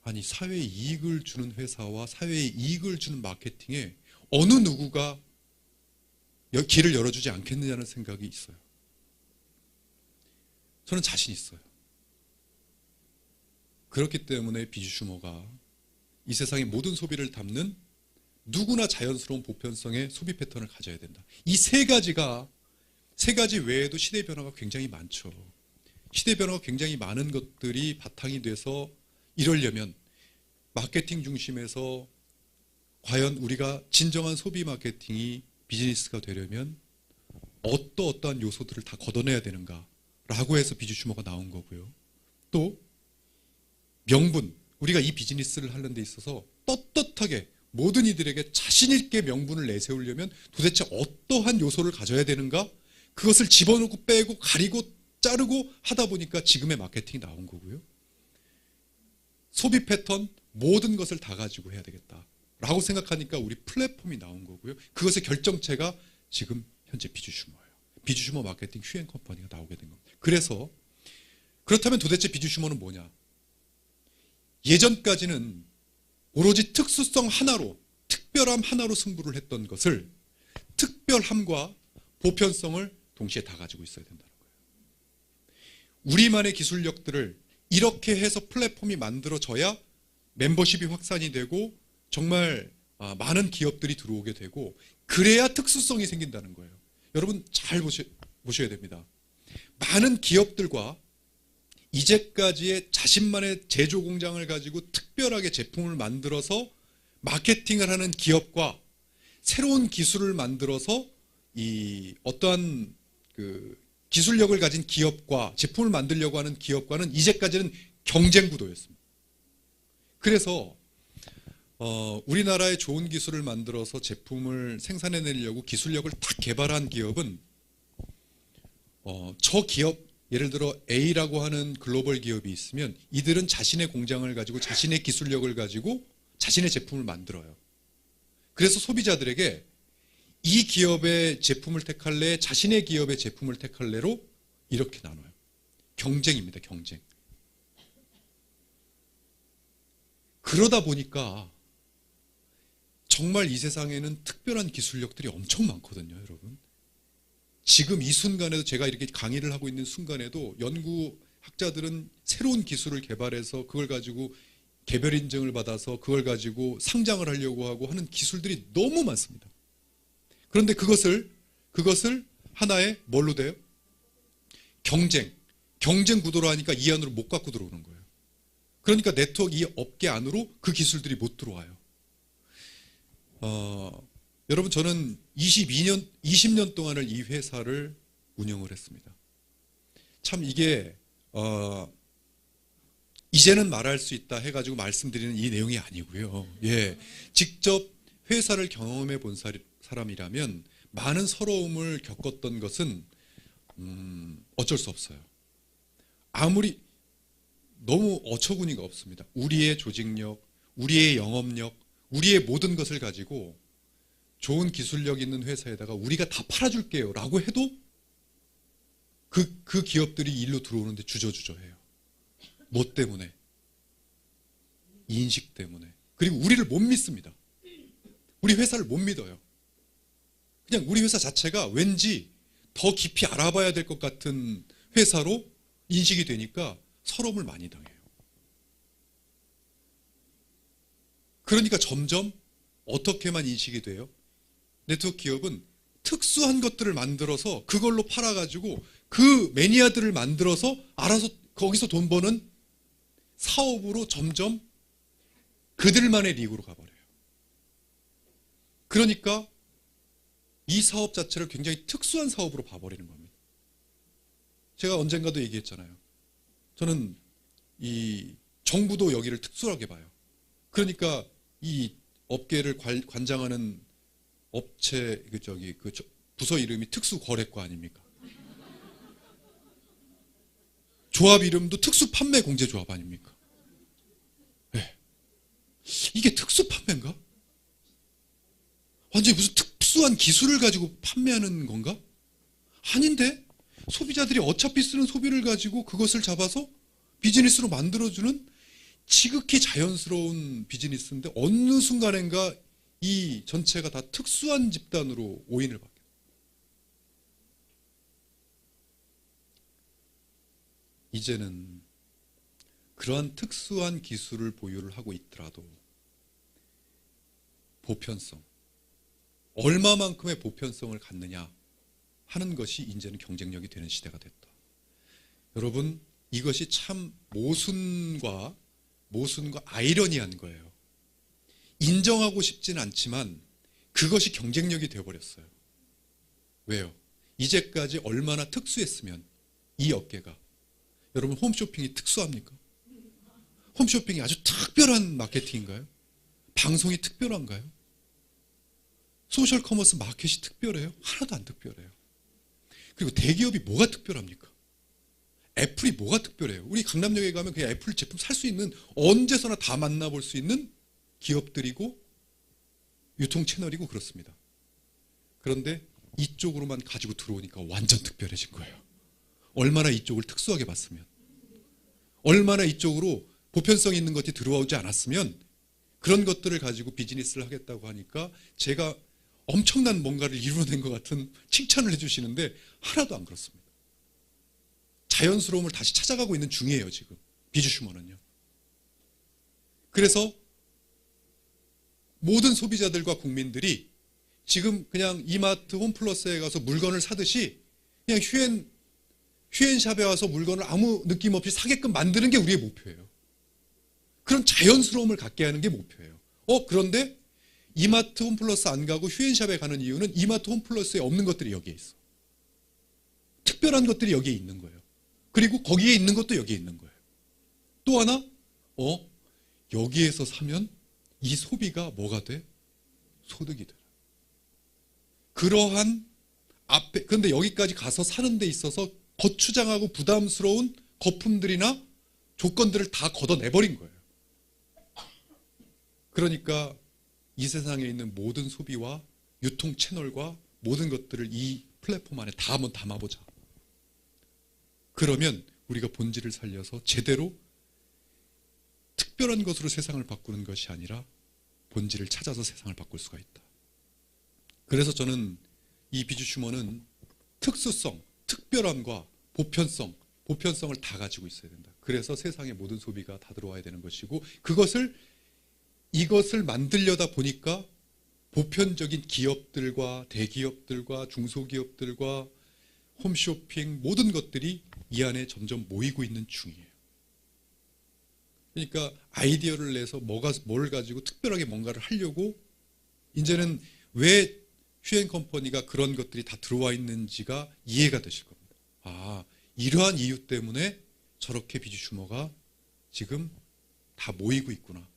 아니 사회에 이익을 주는 회사와 사회에 이익을 주는 마케팅에 어느 누구가 길을 열어주지 않겠느냐는 생각이 있어요. 저는 자신 있어요. 그렇기 때문에 비주슈머가 이 세상의 모든 소비를 담는 누구나 자연스러운 보편성의 소비 패턴을 가져야 된다. 이 세 가지 외에도 시대 변화가 굉장히 많죠. 시대 변화가 굉장히 많은 것들이 바탕이 돼서 이러려면 마케팅 중심에서 과연 우리가 진정한 소비 마케팅이 비즈니스가 되려면 어떠한 요소들을 다 걷어내야 되는가라고 해서 비주슈머가 나온 거고요. 또 명분, 우리가 이 비즈니스를 하는 데 있어서 떳떳하게 모든 이들에게 자신 있게 명분을 내세우려면 도대체 어떠한 요소를 가져야 되는가? 그것을 집어넣고 빼고 가리고 자르고 하다 보니까 지금의 마케팅이 나온 거고요. 소비 패턴 모든 것을 다 가지고 해야 되겠다라고 생각하니까 우리 플랫폼이 나온 거고요. 그것의 결정체가 지금 현재 비주슈머예요. 비주슈머 마케팅 휴행 컴퍼니가 나오게 된 겁니다. 그렇다면 도대체 비주슈머는 뭐냐? 예전까지는 오로지 특수성 하나로, 특별함 하나로 승부를 했던 것을 특별함과 보편성을 동시에 다 가지고 있어야 된다는 거예요. 우리만의 기술력들을 이렇게 해서 플랫폼이 만들어져야 멤버십이 확산이 되고 정말 많은 기업들이 들어오게 되고 그래야 특수성이 생긴다는 거예요. 여러분 잘 보셔야 됩니다. 많은 기업들과 이제까지의 자신만의 제조 공장을 가지고 특별하게 제품을 만들어서 마케팅을 하는 기업과 새로운 기술을 만들어서 어떠한 기술력을 가진 기업과 제품을 만들려고 하는 기업과는 이제까지는 경쟁 구도였습니다. 그래서 우리나라의 좋은 기술을 만들어서 제품을 생산해내려고 기술력을 딱 개발한 기업은 저 기업, 예를 들어 A라고 하는 글로벌 기업이 있으면 이들은 자신의 공장을 가지고 자신의 기술력을 가지고 자신의 제품을 만들어요. 그래서 소비자들에게 이 기업의 제품을 택할래, 자신의 기업의 제품을 택할래로 이렇게 나눠요. 경쟁입니다, 경쟁. 그러다 보니까 정말 이 세상에는 특별한 기술력들이 엄청 많거든요, 여러분. 지금 이 순간에도 제가 이렇게 강의를 하고 있는 순간에도 연구학자들은 새로운 기술을 개발해서 그걸 가지고 개별 인증을 받아서 그걸 가지고 상장을 하려고 하고 하는 기술들이 너무 많습니다. 그런데 그것을 하나의 뭘로 돼요? 경쟁 구도로 하니까 이 안으로 못 갖고 들어오는 거예요. 그러니까 네트워크 이 업계 안으로 그 기술들이 못 들어와요. 여러분 저는 20년 동안을 이 회사를 운영을 했습니다. 참 이게 이제는 말할 수 있다 해가지고 말씀드리는 이 내용이 아니고요. 예, 직접 회사를 경험해 본 사람이라면 많은 서러움을 겪었던 것은 어쩔 수 없어요. 아무리 너무 어처구니가 없습니다. 우리의 조직력, 우리의 영업력, 우리의 모든 것을 가지고 좋은 기술력 있는 회사에다가 우리가 다 팔아줄게요 라고 해도 그 기업들이 일로 들어오는데 주저주저해요. 뭐 때문에? 인식 때문에. 그리고 우리를 못 믿습니다. 우리 회사를 못 믿어요. 그냥 우리 회사 자체가 왠지 더 깊이 알아봐야 될 것 같은 회사로 인식이 되니까 서러움을 많이 당해요. 그러니까 점점 어떻게만 인식이 돼요? 네트워크 기업은 특수한 것들을 만들어서 그걸로 팔아가지고 그 매니아들을 만들어서 알아서 거기서 돈 버는 사업으로 점점 그들만의 리그로 가버려요. 그러니까 이 사업 자체를 굉장히 특수한 사업으로 봐버리는 겁니다. 제가 언젠가도 얘기했잖아요. 저는 이 정부도 여기를 특수하게 봐요. 그러니까 이 업계를 관장하는 업체 그 부서 이름이 특수거래과 아닙니까? 조합 이름도 특수판매공제조합 아닙니까? 네. 이게 특수판매인가? 완전히 무슨 특수한 기술을 가지고 판매하는 건가? 아닌데 소비자들이 어차피 쓰는 소비를 가지고 그것을 잡아서 비즈니스로 만들어주는 지극히 자연스러운 비즈니스인데 어느 순간인가 이 전체가 다 특수한 집단으로 오인을 받게. 이제는 그러한 특수한 기술을 보유를 하고 있더라도 보편성, 얼마만큼의 보편성을 갖느냐 하는 것이 이제는 경쟁력이 되는 시대가 됐다. 여러분, 이것이 참 모순과 아이러니한 거예요. 인정하고 싶지는 않지만 그것이 경쟁력이 되어버렸어요. 왜요? 이제까지 얼마나 특수했으면 이 업계가. 여러분, 홈쇼핑이 특수합니까? 홈쇼핑이 아주 특별한 마케팅인가요? 방송이 특별한가요? 소셜 커머스 마켓이 특별해요? 하나도 안 특별해요. 그리고 대기업이 뭐가 특별합니까? 애플이 뭐가 특별해요? 우리 강남역에 가면 그냥 애플 제품 살 수 있는, 언제서나 다 만나볼 수 있는 기업들이고 유통 채널이고 그렇습니다. 그런데 이쪽으로만 가지고 들어오니까 완전 특별해진 거예요. 얼마나 이쪽을 특수하게 봤으면, 얼마나 이쪽으로 보편성 있는 것이 들어오지 않았으면 그런 것들을 가지고 비즈니스를 하겠다고 하니까 제가 엄청난 뭔가를 이루어낸 것 같은 칭찬을 해주시는데 하나도 안 그렇습니다. 자연스러움을 다시 찾아가고 있는 중이에요, 지금. 비주슈먼은요. 그래서 모든 소비자들과 국민들이 지금 그냥 이마트 홈플러스에 가서 물건을 사듯이 그냥 휴엔샵에 와서 물건을 아무 느낌 없이 사게끔 만드는 게 우리의 목표예요. 그런 자연스러움을 갖게 하는 게 목표예요. 그런데 이마트 홈플러스 안 가고 휴엔샵에 가는 이유는 이마트 홈플러스에 없는 것들이 여기에 있어. 특별한 것들이 여기에 있는 거예요. 그리고 거기에 있는 것도 여기에 있는 거예요. 또 하나, 여기에서 사면 이 소비가 뭐가 돼? 소득이 돼. 그러한 그런데 여기까지 가서 사는 데 있어서 거추장하고 부담스러운 거품들이나 조건들을 다 걷어내버린 거예요. 그러니까 이 세상에 있는 모든 소비와 유통 채널과 모든 것들을 이 플랫폼 안에 다 한번 담아보자. 그러면 우리가 본질을 살려서 제대로 특별한 것으로 세상을 바꾸는 것이 아니라 본질을 찾아서 세상을 바꿀 수가 있다. 그래서 저는 이 비주슈먼은 특수성, 특별함과 보편성을 다 가지고 있어야 된다. 그래서 세상의 모든 소비가 다 들어와야 되는 것이고, 이것을 만들려다 보니까 보편적인 기업들과 대기업들과 중소기업들과 홈쇼핑 모든 것들이 이 안에 점점 모이고 있는 중이에요. 그러니까 아이디어를 내서 뭘 가지고 특별하게 뭔가를 하려고, 이제는 왜 휴엔컴퍼니가 그런 것들이 다 들어와 있는지가 이해가 되실 겁니다. 이러한 이유 때문에 저렇게 비주슈머가 지금 다 모이고 있구나.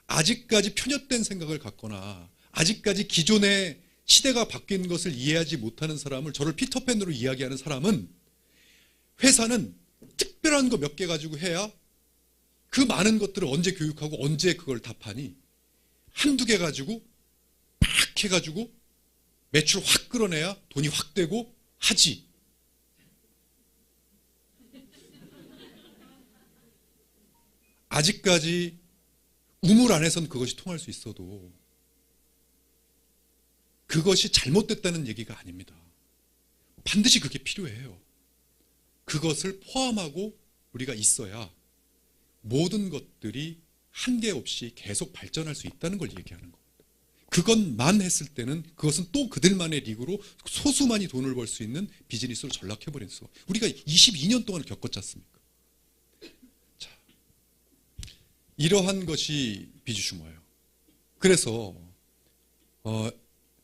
아직까지 편협된 생각을 갖거나 아직까지 기존의 시대가 바뀐 것을 이해하지 못하는 사람을, 저를 피터팬으로 이야기하는 사람은, 회사는 특별한 거 몇 개 가지고 해야 그 많은 것들을 언제 교육하고 언제 그걸 답하니, 한두 개 가지고 막 해가지고 매출 확 끌어내야 돈이 확 되고 하지. 아직까지 우물 안에선 그것이 통할 수 있어도 그것이 잘못됐다는 얘기가 아닙니다. 반드시 그게 필요해요. 그것을 포함하고 우리가 있어야 모든 것들이 한계 없이 계속 발전할 수 있다는 걸 얘기하는 겁니다. 그것만 했을 때는 그것은 또 그들만의 리그로 소수만이 돈을 벌 수 있는 비즈니스로 전락해버린 수. 우리가 22년 동안 겪었지 않습니까? 자, 이러한 것이 비주슈머예요. 그래서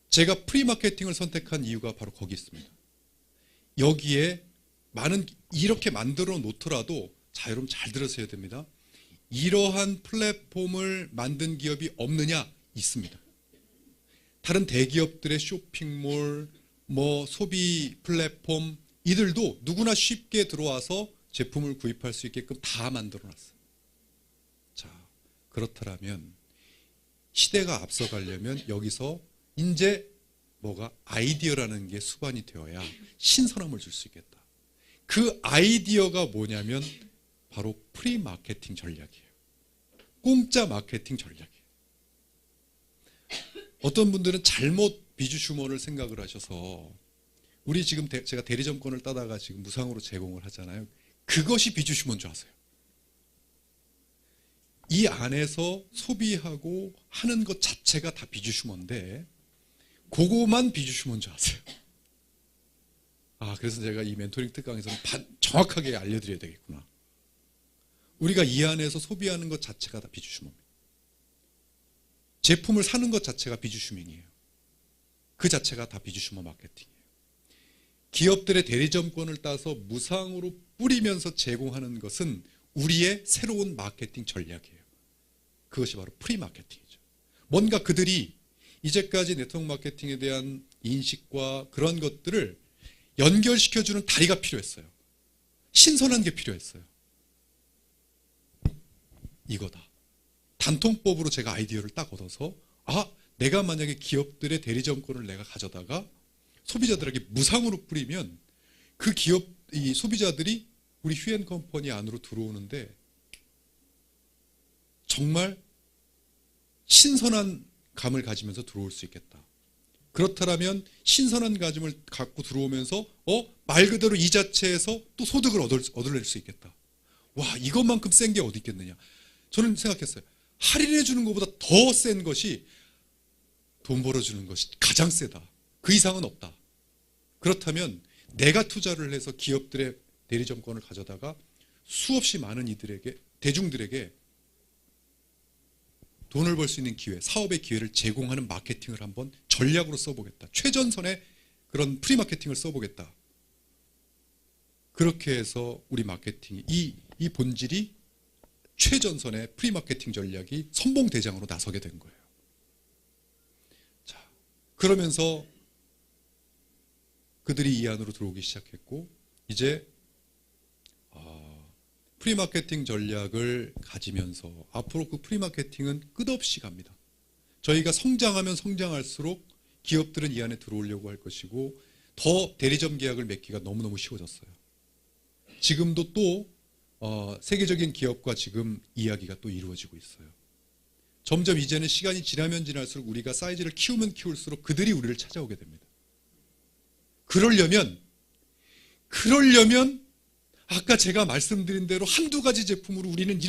제가 프리마케팅을 선택한 이유가 바로 거기 있습니다. 여기에 많은 이렇게 만들어 놓더라도 자, 여러분 잘 들으셔야 됩니다. 이러한 플랫폼을 만든 기업이 없느냐? 있습니다. 다른 대기업들의 쇼핑몰, 소비 플랫폼 이들도 누구나 쉽게 들어와서 제품을 구입할 수 있게끔 다 만들어 놨어요. 자, 그렇다면 시대가 앞서가려면 여기서 이제 뭐가 아이디어라는 게 수반이 되어야 신선함을 줄 수 있겠다. 그 아이디어가 뭐냐면 바로 프리마케팅 전략이에요. 공짜 마케팅 전략이에요. 어떤 분들은 잘못 비주슈머를 생각을 하셔서 우리 지금 제가 대리점권을 따다가 지금 무상으로 제공을 하잖아요. 그것이 비주슈머인 줄 아세요. 이 안에서 소비하고 하는 것 자체가 다 비주슈머인데 그거만 비주슈머인 줄 아세요. 그래서 제가 이 멘토링 특강에서는 정확하게 알려드려야 되겠구나. 우리가 이 안에서 소비하는 것 자체가 다 비주슈머입니다. 제품을 사는 것 자체가 비주슈밍이에요. 그 자체가 다 비주슈머 마케팅이에요. 기업들의 대리점권을 따서 무상으로 뿌리면서 제공하는 것은 우리의 새로운 마케팅 전략이에요. 그것이 바로 프리마케팅이죠. 뭔가 그들이 이제까지 네트워크 마케팅에 대한 인식과 그런 것들을 연결시켜주는 다리가 필요했어요. 신선한 게 필요했어요. 이거다. 단통법으로 제가 아이디어를 딱 얻어서 내가 만약에 기업들의 대리점권을 내가 가져다가 소비자들에게 무상으로 뿌리면 그 기업, 이 소비자들이 우리 휴앤컴퍼니 안으로 들어오는데 정말 신선한 감을 가지면서 들어올 수 있겠다. 그렇다면 신선한 감을 갖고 들어오면서 말 그대로 이 자체에서 또 소득을 얻어낼 수 있겠다. 와, 이것만큼 센 게 어디 있겠느냐. 저는 생각했어요. 할인해 주는 것보다 더 센 것이 돈 벌어주는 것이 가장 세다. 그 이상은 없다. 그렇다면 내가 투자를 해서 기업들의 대리점권을 가져다가 수없이 많은 이들에게, 대중들에게 돈을 벌 수 있는 기회, 사업의 기회를 제공하는 마케팅을 한번 전략으로 써보겠다. 최전선의 그런 프리마케팅을 써보겠다. 그렇게 해서 우리 마케팅이 이 본질이 최전선의 프리마케팅 전략이 선봉대장으로 나서게 된 거예요. 자, 그러면서 그들이 이 안으로 들어오기 시작했고 이제 프리마케팅 전략을 가지면서 앞으로 그 프리마케팅은 끝없이 갑니다. 저희가 성장하면 성장할수록 기업들은 이 안에 들어오려고 할 것이고 더 대리점 계약을 맺기가 너무너무 쉬워졌어요. 지금도 또 세계적인 기업과 지금 이야기가 또 이루어지고 있어요. 점점 이제는 시간이 지나면 지날수록 우리가 사이즈를 키우면 키울수록 그들이 우리를 찾아오게 됩니다. 그러려면 아까 제가 말씀드린 대로 한두 가지 제품으로 우리는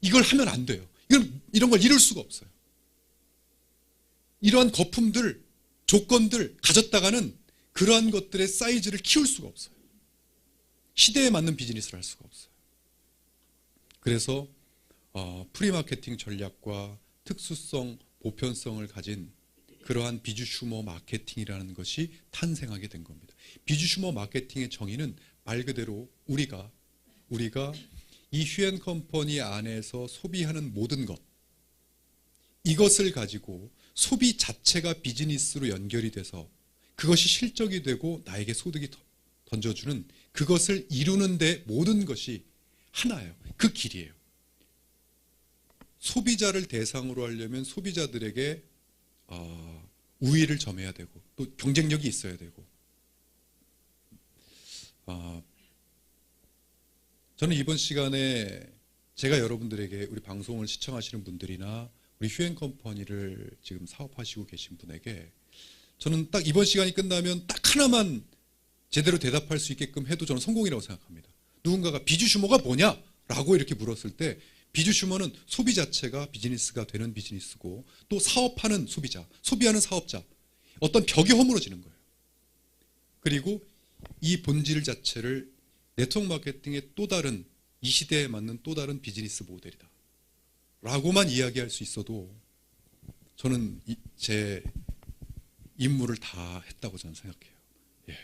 이걸 하면 안 돼요. 이런 걸 이룰 수가 없어요. 이러한 거품들, 조건들 가졌다가는 그러한 것들의 사이즈를 키울 수가 없어요. 시대에 맞는 비즈니스를 할 수가 없어요. 그래서 프리마케팅 전략과 특수성, 보편성을 가진 그러한 비주슈머 마케팅이라는 것이 탄생하게 된 겁니다. 비주슈머 마케팅의 정의는 말 그대로 우리가 이 휴앤컴퍼니 안에서 소비하는 모든 것, 이것을 가지고 소비 자체가 비즈니스로 연결이 돼서 그것이 실적이 되고 나에게 소득이 던져주는 그것을 이루는 데 모든 것이 하나예요. 그 길이에요. 소비자를 대상으로 하려면 소비자들에게 우위를 점해야 되고 또 경쟁력이 있어야 되고 저는 이번 시간에 제가 여러분들에게 우리 방송을 시청하시는 분들이나 우리 휴앤컴퍼니를 지금 사업하시고 계신 분에게 저는 딱 이번 시간이 끝나면 딱 하나만 제대로 대답할 수 있게끔 해도 저는 성공이라고 생각합니다. 누군가가 비주 슈머가 뭐냐? 라고 이렇게 물었을 때 비주 슈머는 소비 자체가 비즈니스가 되는 비즈니스고 또 사업하는 소비자, 소비하는 사업자, 어떤 벽이 허물어지는 거예요. 그리고 이 본질 자체를 네트워크 마케팅의 또 다른 이 시대에 맞는 또 다른 비즈니스 모델이다 라고만 이야기할 수 있어도 저는 제 임무를 다 했다고 저는 생각해요. 예.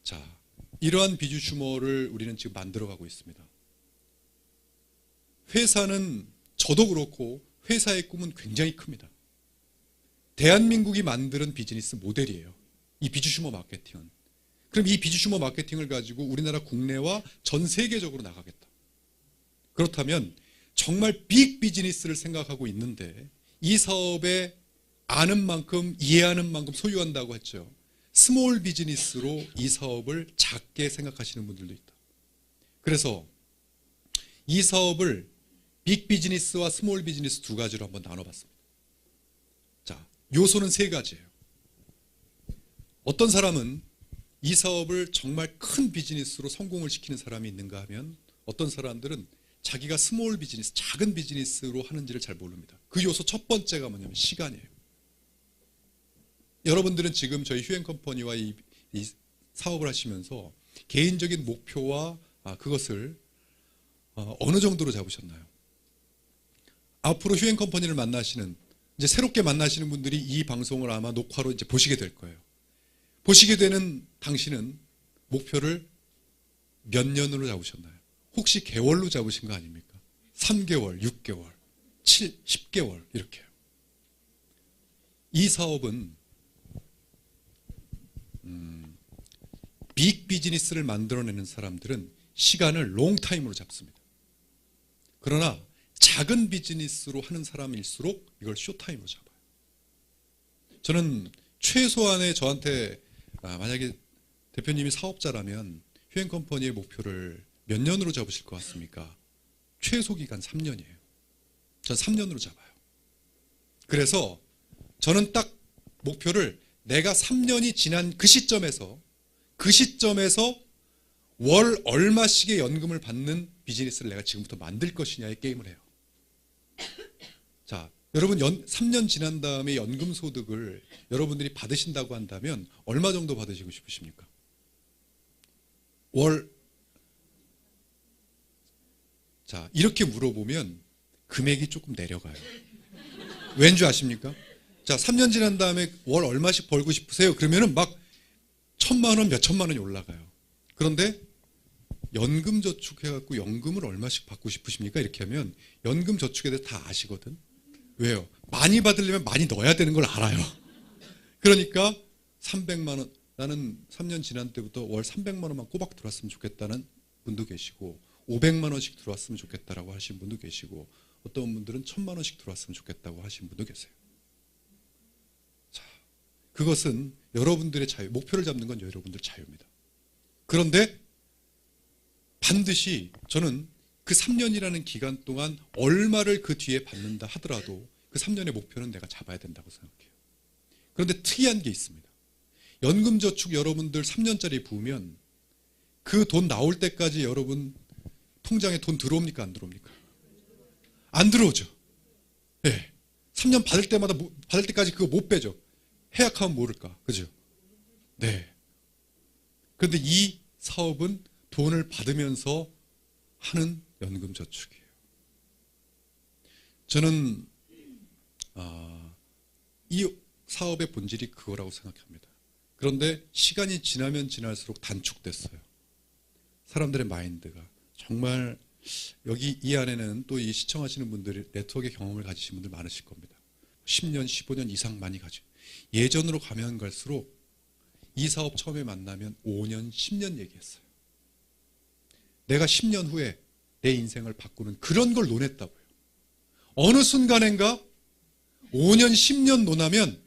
자, 이러한 비주 슈머를 우리는 지금 만들어가고 있습니다. 회사는 저도 그렇고 회사의 꿈은 굉장히 큽니다. 대한민국이 만드는 비즈니스 모델이에요. 이 비주 슈머 마케팅은. 그럼 이 비주 슈머 마케팅을 가지고 우리나라 국내와 전 세계적으로 나가겠다. 그렇다면 정말 빅 비즈니스를 생각하고 있는데 이 사업에 아는 만큼 이해하는 만큼 소유한다고 했죠. 스몰 비즈니스로 이 사업을 작게 생각하시는 분들도 있다. 그래서 이 사업을 빅 비즈니스와 스몰 비즈니스 두 가지로 한번 나눠봤습니다. 자, 요소는 세 가지예요. 어떤 사람은 이 사업을 정말 큰 비즈니스로 성공을 시키는 사람이 있는가 하면 어떤 사람들은 자기가 스몰 비즈니스, 작은 비즈니스로 하는지를 잘 모릅니다. 그 요소 첫 번째가 뭐냐면 시간이에요. 여러분들은 지금 저희 휴앤컴퍼니와 이 사업을 하시면서 개인적인 목표와 그것을 어느 정도로 잡으셨나요? 앞으로 휴앤컴퍼니를 만나시는 이제 새롭게 만나시는 분들이 이 방송을 아마 녹화로 이제 보시게 될 거예요. 보시게 되는 당신은 목표를 몇 년으로 잡으셨나요? 혹시 개월로 잡으신 거 아닙니까? 3개월, 6개월, 10개월 이렇게요. 이 사업은 빅 비즈니스를 만들어내는 사람들은 시간을 롱타임으로 잡습니다. 그러나 작은 비즈니스로 하는 사람일수록 이걸 쇼타임으로 잡아요. 저는 최소한의 저한테 만약에 대표님이 사업자라면 휴앤컴퍼니의 목표를 몇 년으로 잡으실 것 같습니까? 최소 기간 3년이에요. 전 3년으로 잡아요. 그래서 저는 딱 목표를 내가 3년이 지난 그 시점에서 월 얼마씩의 연금을 받는 비즈니스를 내가 지금부터 만들 것이냐의 게임을 해요. 자, 여러분 3년 지난 다음에 연금 소득을 여러분들이 받으신다고 한다면 얼마 정도 받으시고 싶으십니까? 자, 이렇게 물어보면 금액이 조금 내려가요. 왠지 아십니까? 자, 3년 지난 다음에 월 얼마씩 벌고 싶으세요? 그러면은 막 1,000만 원, 몇 천만 원이 올라가요. 그런데 연금 저축해갖고 연금을 얼마씩 받고 싶으십니까? 이렇게 하면 연금 저축에 대해서 다 아시거든. 왜요? 많이 받으려면 많이 넣어야 되는 걸 알아요. 그러니까 300만 원, 나는 3년 지난 때부터 월 300만 원만 꼬박 들어왔으면 좋겠다는 분도 계시고 500만 원씩 들어왔으면 좋겠다라고 하신 분도 계시고 어떤 분들은 1,000만 원씩 들어왔으면 좋겠다고 하신 분도 계세요. 자, 그것은 여러분들의 자유, 목표를 잡는 건 여러분들 자유입니다. 그런데 반드시 저는 그 3년이라는 기간 동안 얼마를 그 뒤에 받는다 하더라도 그 3년의 목표는 내가 잡아야 된다고 생각해요. 그런데 특이한 게 있습니다. 연금저축 여러분들 3년짜리 부으면 그 돈 나올 때까지 여러분 통장에 돈 들어옵니까? 안 들어옵니까? 안 들어오죠. 네. 3년 받을 때까지 그거 못 빼죠. 해약하면 모를까. 그죠? 네. 그런데 이 사업은 돈을 받으면서 하는 연금저축이에요. 저는 이 사업의 본질이 그거라고 생각합니다. 그런데 시간이 지나면 지날수록 단축됐어요. 사람들의 마인드가. 정말 여기 이 안에는 또 이 시청하시는 분들이 네트워크의 경험을 가지신 분들 많으실 겁니다. 10년, 15년 이상 많이 가지고. 예전으로 가면 갈수록 이 사업 처음에 만나면 5년, 10년 얘기했어요. 내가 10년 후에 내 인생을 바꾸는 그런 걸 논했다고요. 어느 순간인가 5년, 10년 논하면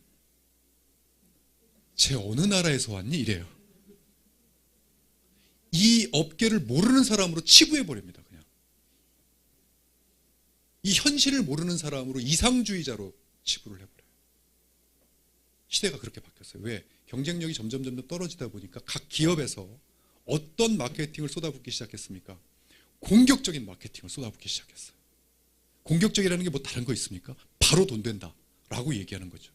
쟤 어느 나라에서 왔니? 이래요. 이 업계를 모르는 사람으로 치부해버립니다. 그냥. 이 현실을 모르는 사람으로 이상주의자로 치부를 해버려요. 시대가 그렇게 바뀌었어요. 왜? 경쟁력이 점점 떨어지다 보니까 각 기업에서 어떤 마케팅을 쏟아붓기 시작했습니까? 공격적인 마케팅을 쏟아붓기 시작했어요. 공격적이라는 게 뭐 다른 거 있습니까? 바로 돈 된다 라고 얘기하는 거죠.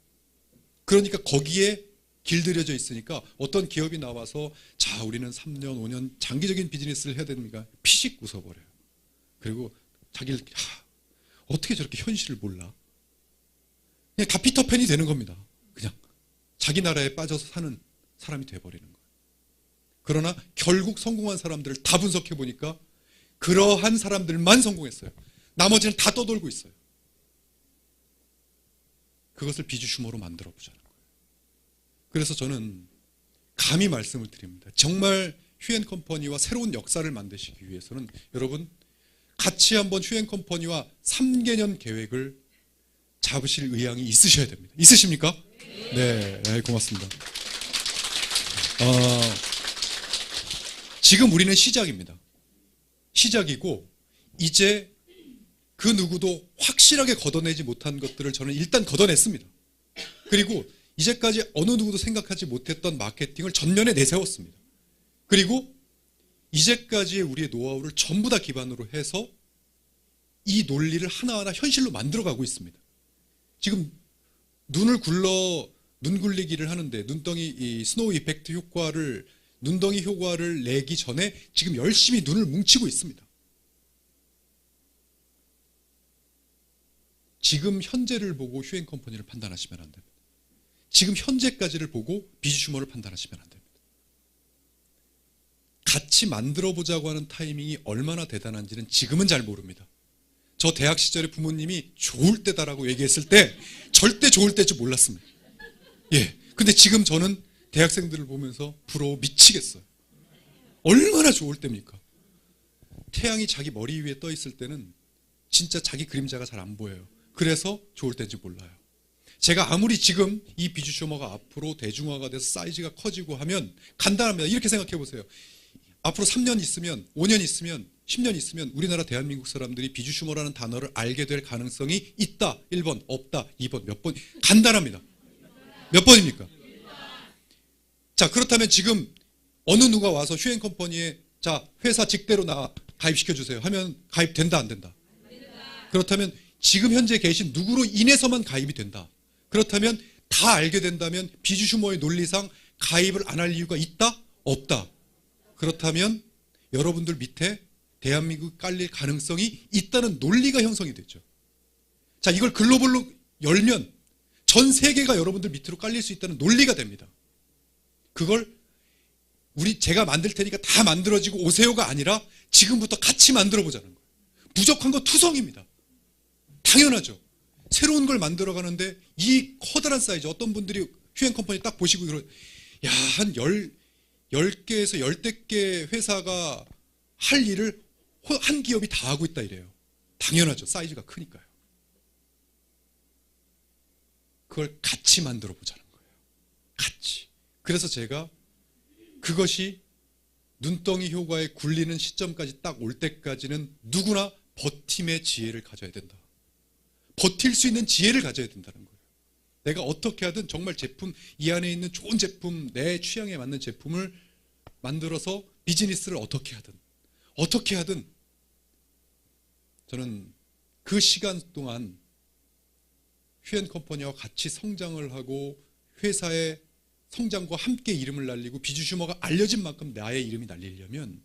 그러니까 거기에 길들여져 있으니까 어떤 기업이 나와서 자 우리는 3년 5년 장기적인 비즈니스를 해야 됩니까? 피식 웃어버려요. 그리고 자기를 어떻게 저렇게 현실을 몰라? 그냥 다 피터팬이 되는 겁니다. 그냥 자기 나라에 빠져서 사는 사람이 돼버리는 거예요. 그러나 결국 성공한 사람들을 다 분석해 보니까 그러한 사람들만 성공했어요. 나머지는 다 떠돌고 있어요. 그것을 비주슈머로 만들어 보자는 거예요. 그래서 저는 감히 말씀을 드립니다. 정말 휴앤컴퍼니와 새로운 역사를 만드시기 위해서는 여러분 같이 한번 휴앤컴퍼니와 3개년 계획을 잡으실 의향이 있으셔야 됩니다. 있으십니까? 네, 고맙습니다. 지금 우리는 시작입니다. 시작이고 이제 그 누구도 확실하게 걷어내지 못한 것들을 저는 일단 걷어냈습니다. 그리고 이제까지 어느 누구도 생각하지 못했던 마케팅을 전면에 내세웠습니다. 그리고 이제까지의 우리의 노하우를 전부 다 기반으로 해서 이 논리를 하나하나 현실로 만들어가고 있습니다. 지금 눈을 굴러 눈 굴리기를 하는데 눈덩이 이 스노우 이펙트 효과를 눈덩이 효과를 내기 전에 지금 열심히 눈을 뭉치고 있습니다. 지금 현재를 보고 휴앤컴퍼니를 판단하시면 안 됩니다. 지금 현재까지를 보고 비주슈머를 판단하시면 안 됩니다. 같이 만들어보자고 하는 타이밍이 얼마나 대단한지는 지금은 잘 모릅니다. 저 대학 시절에 부모님이 좋을 때다라고 얘기했을 때 절대 좋을 때일 줄 몰랐습니다. 예. 근데 지금 저는 대학생들을 보면서 부러워 미치겠어요. 얼마나 좋을 때입니까? 태양이 자기 머리 위에 떠 있을 때는 진짜 자기 그림자가 잘 안 보여요. 그래서 좋을 때인지 몰라요. 제가 아무리 지금 이 비주슈머가 앞으로 대중화가 돼서 사이즈가 커지고 하면 간단합니다. 이렇게 생각해 보세요. 앞으로 3년 있으면 5년 있으면 10년 있으면 우리나라 대한민국 사람들이 비주슈머라는 단어를 알게 될 가능성이 있다. 1번, 없다. 2번, 몇 번. 간단합니다. 몇 번입니까? 자, 그렇다면 지금 어느 누가 와서 휴앤컴퍼니에 자, 회사 직대로 나 가입시켜주세요 하면 가입된다, 안 된다? 그렇다면 지금 현재 계신 누구로 인해서만 가입이 된다. 그렇다면 다 알게 된다면 비주슈머의 논리상 가입을 안 할 이유가 있다? 없다. 그렇다면 여러분들 밑에 대한민국 깔릴 가능성이 있다는 논리가 형성이 되죠. 자, 이걸 글로벌로 열면 전 세계가 여러분들 밑으로 깔릴 수 있다는 논리가 됩니다. 그걸 제가 만들 테니까 다 만들어지고 오세요가 아니라 지금부터 같이 만들어 보자는 거예요. 부족한 거 투성입니다. 당연하죠. 새로운 걸 만들어 가는데 이 커다란 사이즈 어떤 분들이 휴앤컴퍼니 딱 보시고 야, 한 10개에서 10대 개 회사가 할 일을 한 기업이 다 하고 있다 이래요. 당연하죠. 사이즈가 크니까요. 그걸 같이 만들어 보자는 거예요. 같이. 그래서 제가 그것이 눈덩이 효과에 굴리는 시점까지 딱 올 때까지는 누구나 버팀의 지혜를 가져야 된다. 버틸 수 있는 지혜를 가져야 된다는 거예요. 내가 어떻게 하든 정말 제품, 이 안에 있는 좋은 제품, 내 취향에 맞는 제품을 만들어서 비즈니스를 어떻게 하든 저는 그 시간 동안 휴앤컴퍼니와 같이 성장을 하고 회사의 성장과 함께 이름을 날리고 비주슈머가 알려진 만큼 나의 이름이 날리려면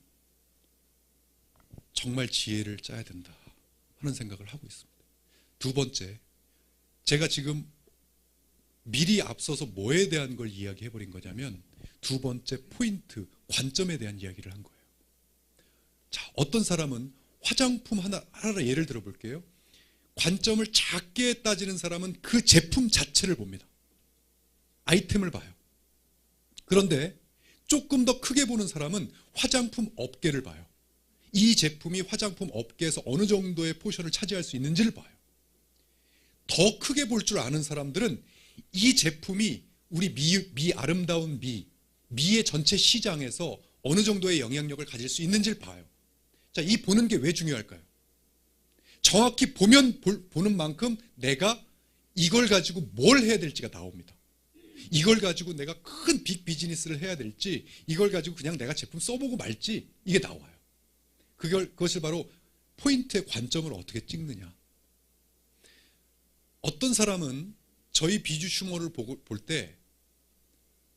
정말 지혜를 짜야 된다 하는 생각을 하고 있습니다. 두 번째, 제가 지금 미리 앞서서 뭐에 대한 걸 이야기해버린 거냐면 두 번째 포인트, 관점에 대한 이야기를 한 거예요. 자, 어떤 사람은 화장품 하나를 예를 들어볼게요. 관점을 작게 따지는 사람은 그 제품 자체를 봅니다. 아이템을 봐요. 그런데 조금 더 크게 보는 사람은 화장품 업계를 봐요. 이 제품이 화장품 업계에서 어느 정도의 포션을 차지할 수 있는지를 봐요. 더 크게 볼 줄 아는 사람들은 이 제품이 우리 미 아름다운 미의 전체 시장에서 어느 정도의 영향력을 가질 수 있는지를 봐요. 자, 이 보는 게 왜 중요할까요? 정확히 보는 만큼 내가 이걸 가지고 뭘 해야 될지가 나옵니다. 이걸 가지고 내가 큰 빅 비즈니스를 해야 될지, 이걸 가지고 그냥 내가 제품 써보고 말지, 이게 나와요. 그것을 바로 포인트의 관점을 어떻게 찍느냐. 어떤 사람은 저희 비주 슈머를 볼 때,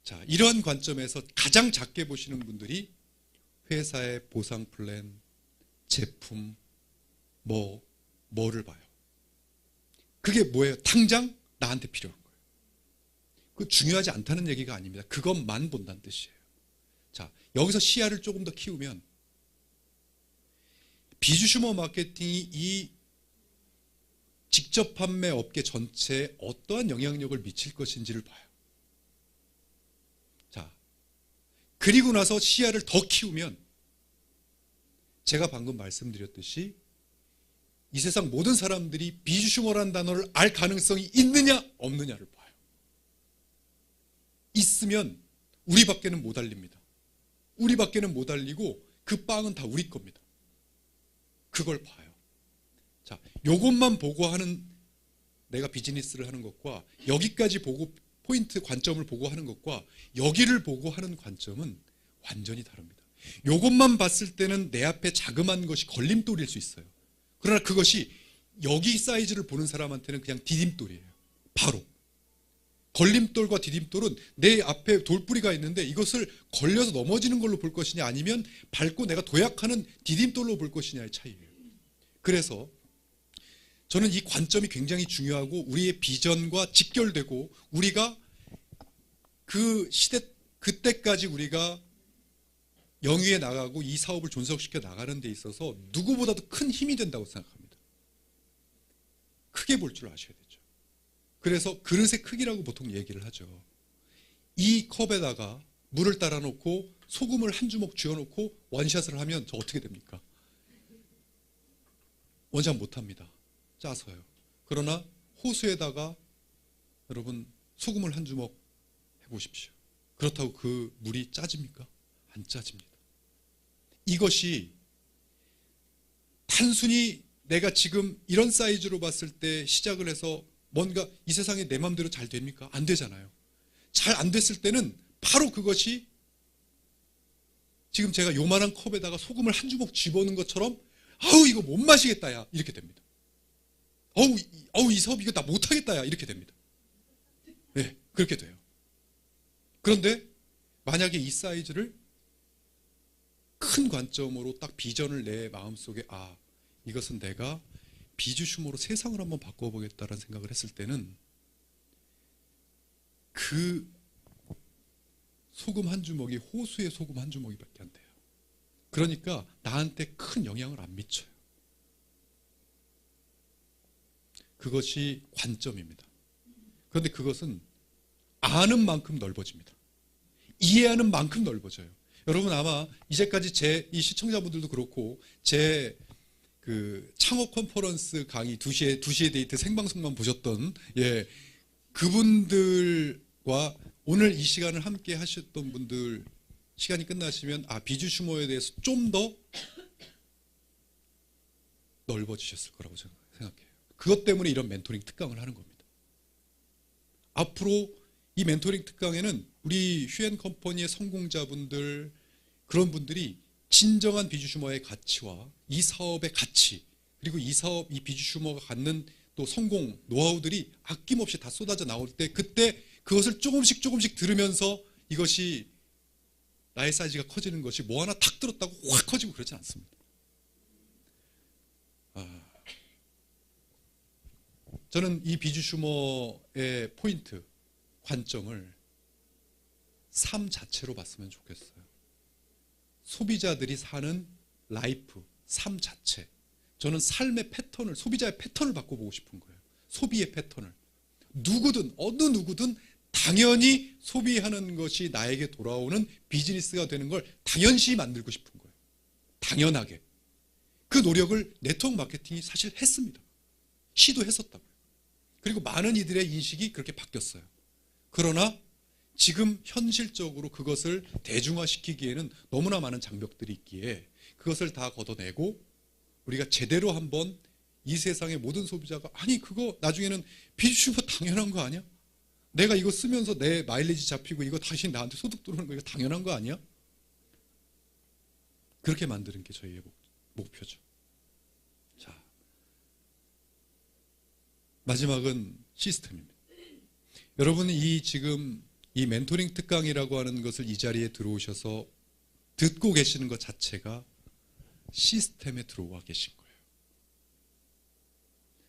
자, 이러한 관점에서 가장 작게 보시는 분들이 회사의 보상 플랜, 제품, 뭐를 봐요. 그게 뭐예요? 당장 나한테 필요한 거예요. 그 중요하지 않다는 얘기가 아닙니다. 그것만 본다는 뜻이에요. 자, 여기서 시야를 조금 더 키우면 비주슈머 마케팅이 이 직접 판매 업계 전체에 어떠한 영향력을 미칠 것인지를 봐요. 자, 그리고 나서 시야를 더 키우면 제가 방금 말씀드렸듯이 이 세상 모든 사람들이 비주슈머라는 단어를 알 가능성이 있느냐 없느냐를 봐요. 있으면 우리밖에는 못 알립니다. 우리밖에는 못 알리고 그 빵은 다 우리 겁니다. 그걸 봐요. 자, 요것만 보고 하는 내가 비즈니스를 하는 것과 여기까지 보고 포인트 관점을 보고 하는 것과 여기를 보고 하는 관점은 완전히 다릅니다. 요것만 봤을 때는 내 앞에 자그마한 것이 걸림돌일 수 있어요. 그러나 그것이 여기 사이즈를 보는 사람한테는 그냥 디딤돌이에요. 바로. 걸림돌과 디딤돌은 내 앞에 돌뿌리가 있는데 이것을 걸려서 넘어지는 걸로 볼 것이냐 아니면 밟고 내가 도약하는 디딤돌로 볼 것이냐의 차이예요. 그래서 저는 이 관점이 굉장히 중요하고 우리의 비전과 직결되고 우리가 그 시대, 그때까지 우리가 영위에 나가고 이 사업을 존속시켜 나가는 데 있어서 누구보다도 큰 힘이 된다고 생각합니다. 크게 볼 줄 아셔야 되죠. 그래서 그릇의 크기라고 보통 얘기를 하죠. 이 컵에다가 물을 따라 놓고 소금을 한 주먹 쥐어 놓고 원샷을 하면 저 어떻게 됩니까? 원샷 못합니다. 짜서요. 그러나 호수에다가 여러분 소금을 한 주먹 해보십시오. 그렇다고 그 물이 짜집니까? 안 짜집니다. 이것이 단순히 내가 지금 이런 사이즈로 봤을 때 시작을 해서 뭔가 이 세상에 내 마음대로 잘 됩니까? 안 되잖아요. 잘 안 됐을 때는 바로 그것이 지금 제가 요만한 컵에다가 소금을 한 주먹 집어넣은 것처럼 아우 이거 못 마시겠다 야 이렇게 됩니다. 어우 이 사업 이거 나 못하겠다 야 이렇게 됩니다. 네, 그렇게 돼요. 그런데 만약에 이 사이즈를 큰 관점으로 딱 비전을 내 마음속에 이것은 내가 비주슈머로 세상을 한번 바꿔보겠다라는 생각을 했을 때는 그 소금 한 주먹이 호수의 소금 한 주먹이밖에 안 돼요. 그러니까 나한테 큰 영향을 안 미쳐요. 그것이 관점입니다. 그런데 그것은 아는 만큼 넓어집니다. 이해하는 만큼 넓어져요. 여러분 아마 이제까지 이 시청자분들도 그렇고 제 그 창업 컨퍼런스 강의 2시에 데이트 생방송만 보셨던 그분들과 오늘 이 시간을 함께 하셨던 분들 시간이 끝나시면 비주슈머에 대해서 좀 더 넓어지셨을 거라고 생각해요. 그것 때문에 이런 멘토링 특강을 하는 겁니다. 앞으로 이 멘토링 특강에는 우리 휴앤컴퍼니의 성공자분들 그런 분들이 진정한 비주슈머의 가치와 이 사업의 가치 그리고 이 비주슈머가 갖는 또 성공 노하우들이 아낌없이 다 쏟아져 나올 때 그때 그것을 조금씩 들으면서 이것이 나의 사이즈가 커지는 것이 뭐 하나 탁 들었다고 확 커지고 그렇지 않습니다. 저는 이 비주슈머의 포인트, 관점을 삶 자체로 봤으면 좋겠어요. 소비자들이 사는 라이프, 삶 자체. 저는 삶의 패턴을, 소비자의 패턴을 바꿔보고 싶은 거예요. 소비의 패턴을. 누구든, 어느 누구든 당연히 소비하는 것이 나에게 돌아오는 비즈니스가 되는 걸 당연시 만들고 싶은 거예요. 당연하게. 그 노력을 네트워크 마케팅이 사실 했습니다. 시도했었다고요. 그리고 많은 이들의 인식이 그렇게 바뀌었어요. 그러나 지금 현실적으로 그것을 대중화시키기에는 너무나 많은 장벽들이 있기에 그것을 다 걷어내고 우리가 제대로 한번 이 세상의 모든 소비자가 아니 그거 나중에는 비주슈머 당연한 거 아니야? 내가 이거 쓰면서 내 마일리지 잡히고 이거 다시 나한테 소득 들어오는 거 이거 당연한 거 아니야? 그렇게 만드는 게 저희의 목표죠. 자, 마지막은 시스템입니다. 여러분이 지금 이 멘토링 특강이라고 하는 것을 이 자리에 들어오셔서 듣고 계시는 것 자체가 시스템에 들어와 계신 거예요.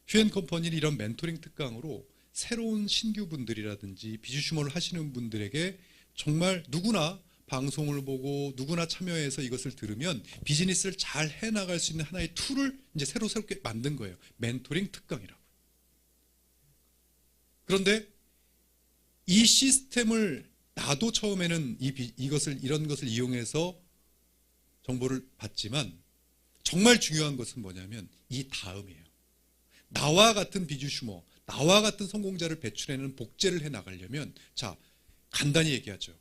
휴앤컴퍼니는 이런 멘토링 특강으로 새로운 신규분들이라든지 비즈슈머를 하시는 분들에게 정말 누구나 방송을 보고 누구나 참여해서 이것을 들으면 비즈니스를 잘 해나갈 수 있는 하나의 툴을 이제 새롭게 만든 거예요. 멘토링 특강이라고. 그런데 이 시스템을 나도 처음에는 이런 것을 이용해서 정보를 받지만 정말 중요한 것은 뭐냐면 이 다음이에요. 나와 같은 비즈슈머, 나와 같은 성공자를 배출해내는 복제를 해 나가려면 자, 간단히 얘기하죠.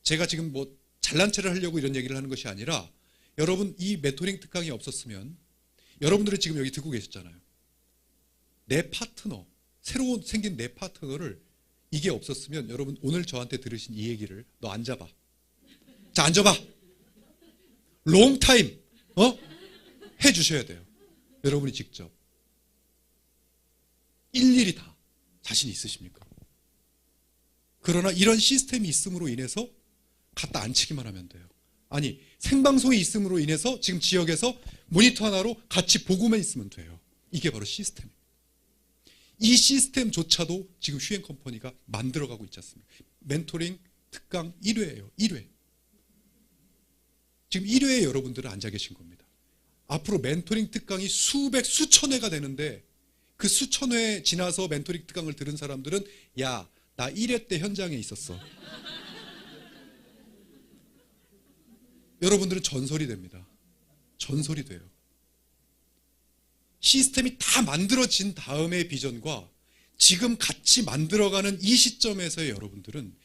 제가 지금 뭐 잘난 체를 하려고 이런 얘기를 하는 것이 아니라 여러분 이 멘토링 특강이 없었으면 여러분들이 지금 여기 듣고 계셨잖아요. 내 파트너, 새로 생긴 내 파트너를 이게 없었으면 여러분 오늘 저한테 들으신 이 얘기를 너 앉아봐. 자, 앉아봐. 롱타임 해주셔야 돼요. 여러분이 직접. 일일이 다 자신 있으십니까? 그러나 이런 시스템이 있음으로 인해서 갖다 앉히기만 하면 돼요. 아니, 생방송이 있음으로 인해서 지금 지역에서 모니터 하나로 같이 보고만 있으면 돼요. 이게 바로 시스템입니다. 이 시스템조차도 지금 휴앤컴퍼니가 만들어가고 있지 않습니까? 멘토링 특강 1회예요. 1회. 지금 1회에 여러분들은 앉아 계신 겁니다. 앞으로 멘토링 특강이 수백, 수천 회가 되는데 그 수천 회 지나서 멘토링 특강을 들은 사람들은 야, 나 1회 때 현장에 있었어. 여러분들은 전설이 됩니다. 전설이 돼요. 시스템이 다 만들어진 다음의 비전과 지금 같이 만들어가는 이 시점에서의 여러분들은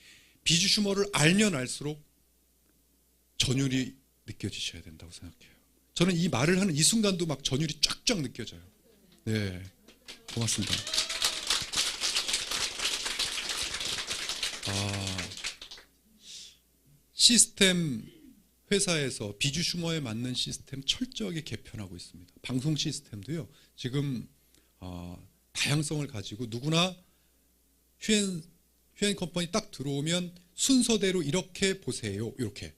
비즈슈머를 알면 알수록 전율이 느껴지셔야 된다고 생각해요. 저는 이 말을 하는 이 순간도 막 전율이 쫙쫙 느껴져요. 네, 고맙습니다. 시스템 회사에서 비즈슈머에 맞는 시스템 철저하게 개편하고 있습니다. 방송 시스템도요. 지금 다양성을 가지고 누구나 휴앤컴퍼니 딱 들어오면 순서대로 이렇게 보세요. 이렇게.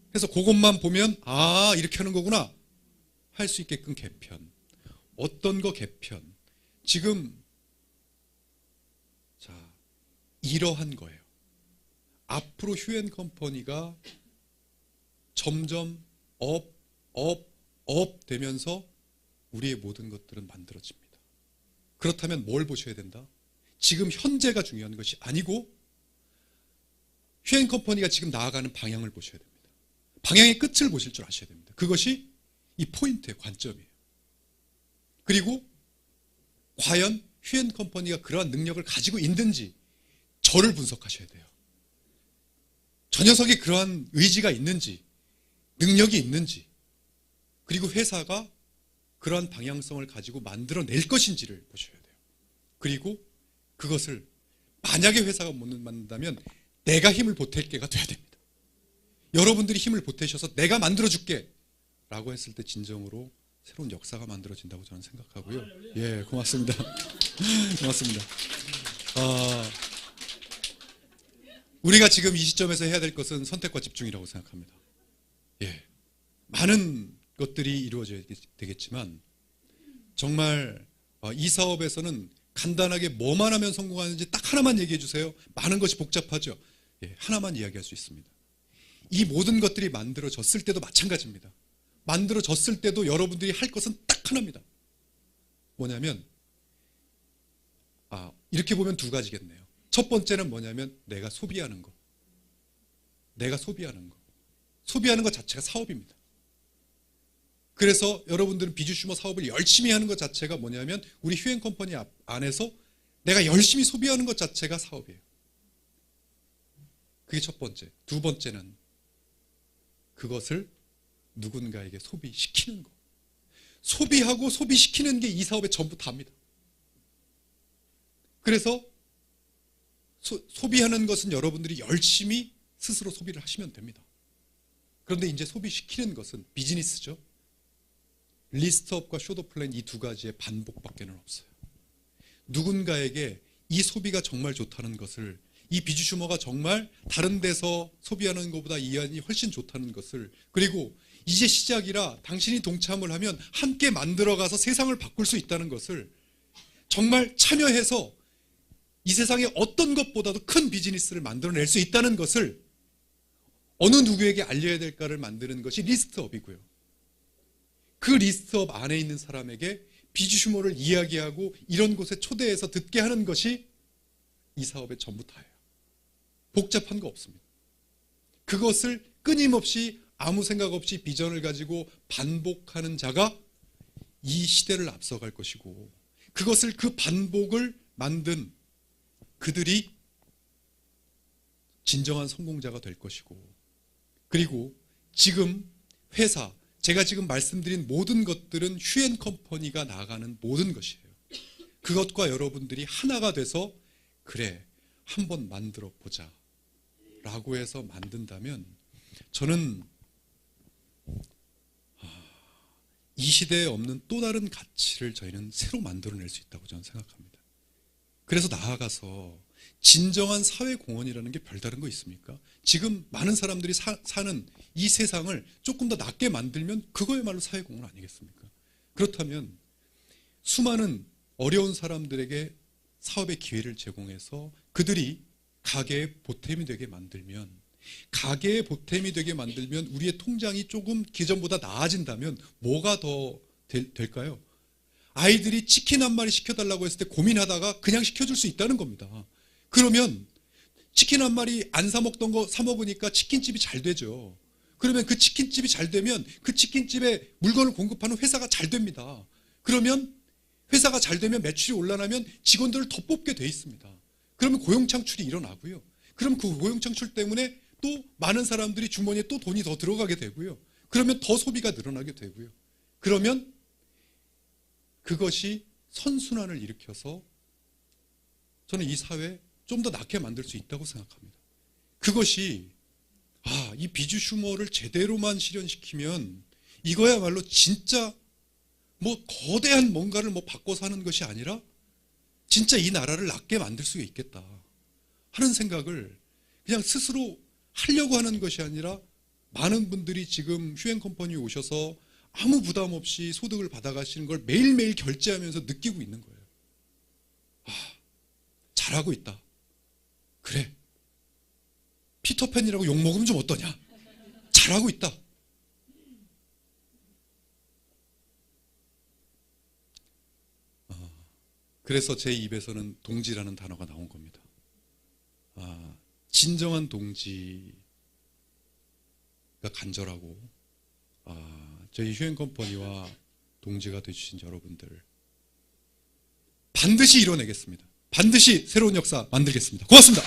그래서 그것만 보면 이렇게 하는 거구나 할 수 있게끔 개편. 어떤 거 개편. 지금 자, 이러한 거예요. 앞으로 휴앤컴퍼니가 점점 업 되면서 우리의 모든 것들은 만들어집니다. 그렇다면 뭘 보셔야 된다? 지금 현재가 중요한 것이 아니고 휴앤컴퍼니가 지금 나아가는 방향을 보셔야 됩니다. 방향의 끝을 보실 줄 아셔야 됩니다. 그것이 이 포인트의 관점이에요. 그리고 과연 휴앤컴퍼니가 그러한 능력을 가지고 있는지 저를 분석하셔야 돼요. 저 녀석이 그러한 의지가 있는지 능력이 있는지 그리고 회사가 그러한 방향성을 가지고 만들어낼 것인지를 보셔야 돼요. 그리고 그것을 만약에 회사가 못 만든다면 내가 힘을 보탤게가 돼야 됩니다. 여러분들이 힘을 보태셔서 내가 만들어줄게 라고 했을 때 진정으로 새로운 역사가 만들어진다고 저는 생각하고요. 예, 고맙습니다. 고맙습니다. 우리가 지금 이 시점에서 해야 될 것은 선택과 집중이라고 생각합니다. 예, 많은 것들이 이루어져야 되겠지만 정말 이 사업에서는 간단하게 뭐만 하면 성공하는지 딱 하나만 얘기해 주세요. 많은 것이 복잡하죠. 예, 하나만 이야기할 수 있습니다. 이 모든 것들이 만들어졌을 때도 마찬가지입니다. 만들어졌을 때도 여러분들이 할 것은 딱 하나입니다. 뭐냐면 이렇게 보면 두 가지겠네요. 첫 번째는 뭐냐면 내가 소비하는 거. 내가 소비하는 거. 소비하는 것 자체가 사업입니다. 그래서 여러분들은 비즈슈머 사업을 열심히 하는 것 자체가 뭐냐면 우리 휴앤컴퍼니 안에서 내가 열심히 소비하는 것 자체가 사업이에요. 그게 첫 번째. 두 번째는 그것을 누군가에게 소비시키는 거. 소비하고 소비시키는 게 이 사업의 전부 다입니다. 그래서 소비하는 것은 여러분들이 열심히 스스로 소비를 하시면 됩니다. 그런데 이제 소비시키는 것은 비즈니스죠. 리스트업과 쇼도플랜 이 두 가지의 반복밖에는 없어요. 누군가에게 이 소비가 정말 좋다는 것을, 이 비주슈머가 정말 다른 데서 소비하는 것보다 이 안이 훨씬 좋다는 것을, 그리고 이제 시작이라 당신이 동참을 하면 함께 만들어가서 세상을 바꿀 수 있다는 것을 정말 참여해서 이 세상에 어떤 것보다도 큰 비즈니스를 만들어낼 수 있다는 것을 어느 누구에게 알려야 될까를 만드는 것이 리스트업이고요. 그 리스트업 안에 있는 사람에게 비주슈머를 이야기하고 이런 곳에 초대해서 듣게 하는 것이 이 사업의 전부 다예요. 복잡한 거 없습니다. 그것을 끊임없이 아무 생각 없이 비전을 가지고 반복하는 자가 이 시대를 앞서갈 것이고, 그것을 그 반복을 만든 그들이 진정한 성공자가 될 것이고, 그리고 지금 회사, 제가 지금 말씀드린 모든 것들은 휴앤컴퍼니가 나아가는 모든 것이에요. 그것과 여러분들이 하나가 돼서 그래 한번 만들어 보자 라고 해서 만든다면, 저는 이 시대에 없는 또 다른 가치를 저희는 새로 만들어낼 수 있다고 저는 생각합니다. 그래서 나아가서 진정한 사회공헌이라는 게 별다른 거 있습니까? 지금 많은 사람들이 사는 이 세상을 조금 더 낫게 만들면 그거야말로 사회공헌 아니겠습니까? 그렇다면 수많은 어려운 사람들에게 사업의 기회를 제공해서 그들이 가게의 보탬이 되게 만들면, 가게의 보탬이 되게 만들면 우리의 통장이 조금 기존보다 나아진다면 뭐가 더 될까요? 아이들이 치킨 한 마리 시켜달라고 했을 때 고민하다가 그냥 시켜줄 수 있다는 겁니다. 그러면 치킨 한 마리 안 사 먹던 거 사 먹으니까 치킨집이 잘 되죠. 그러면 그 치킨집이 잘 되면 그 치킨집에 물건을 공급하는 회사가 잘 됩니다. 그러면 회사가 잘 되면 매출이 올라나면 직원들을 더 뽑게 돼 있습니다. 그러면 고용 창출이 일어나고요. 그럼 그 고용 창출 때문에 또 많은 사람들이 주머니에 또 돈이 더 들어가게 되고요. 그러면 더 소비가 늘어나게 되고요. 그러면 그것이 선순환을 일으켜서 저는 이 사회 좀 더 낫게 만들 수 있다고 생각합니다. 그것이 이 비주슈머를 제대로만 실현시키면 이거야말로 진짜 거대한 뭔가를 바꿔서 하는 것이 아니라 진짜 이 나라를 낫게 만들 수 있겠다 하는 생각을 그냥 스스로 하려고 하는 것이 아니라, 많은 분들이 지금 휴앤컴퍼니에 오셔서 아무 부담 없이 소득을 받아가시는 걸 매일매일 결제하면서 느끼고 있는 거예요. 잘하고 있다. 그래. 피터팬이라고 욕먹으면 좀 어떠냐? 잘하고 있다. 그래서 제 입에서는 동지라는 단어가 나온 겁니다. 진정한 동지가 간절하고, 저희 휴앤컴퍼니와 동지가 되주신 여러분들 반드시 이뤄내겠습니다. 반드시 새로운 역사 만들겠습니다. 고맙습니다.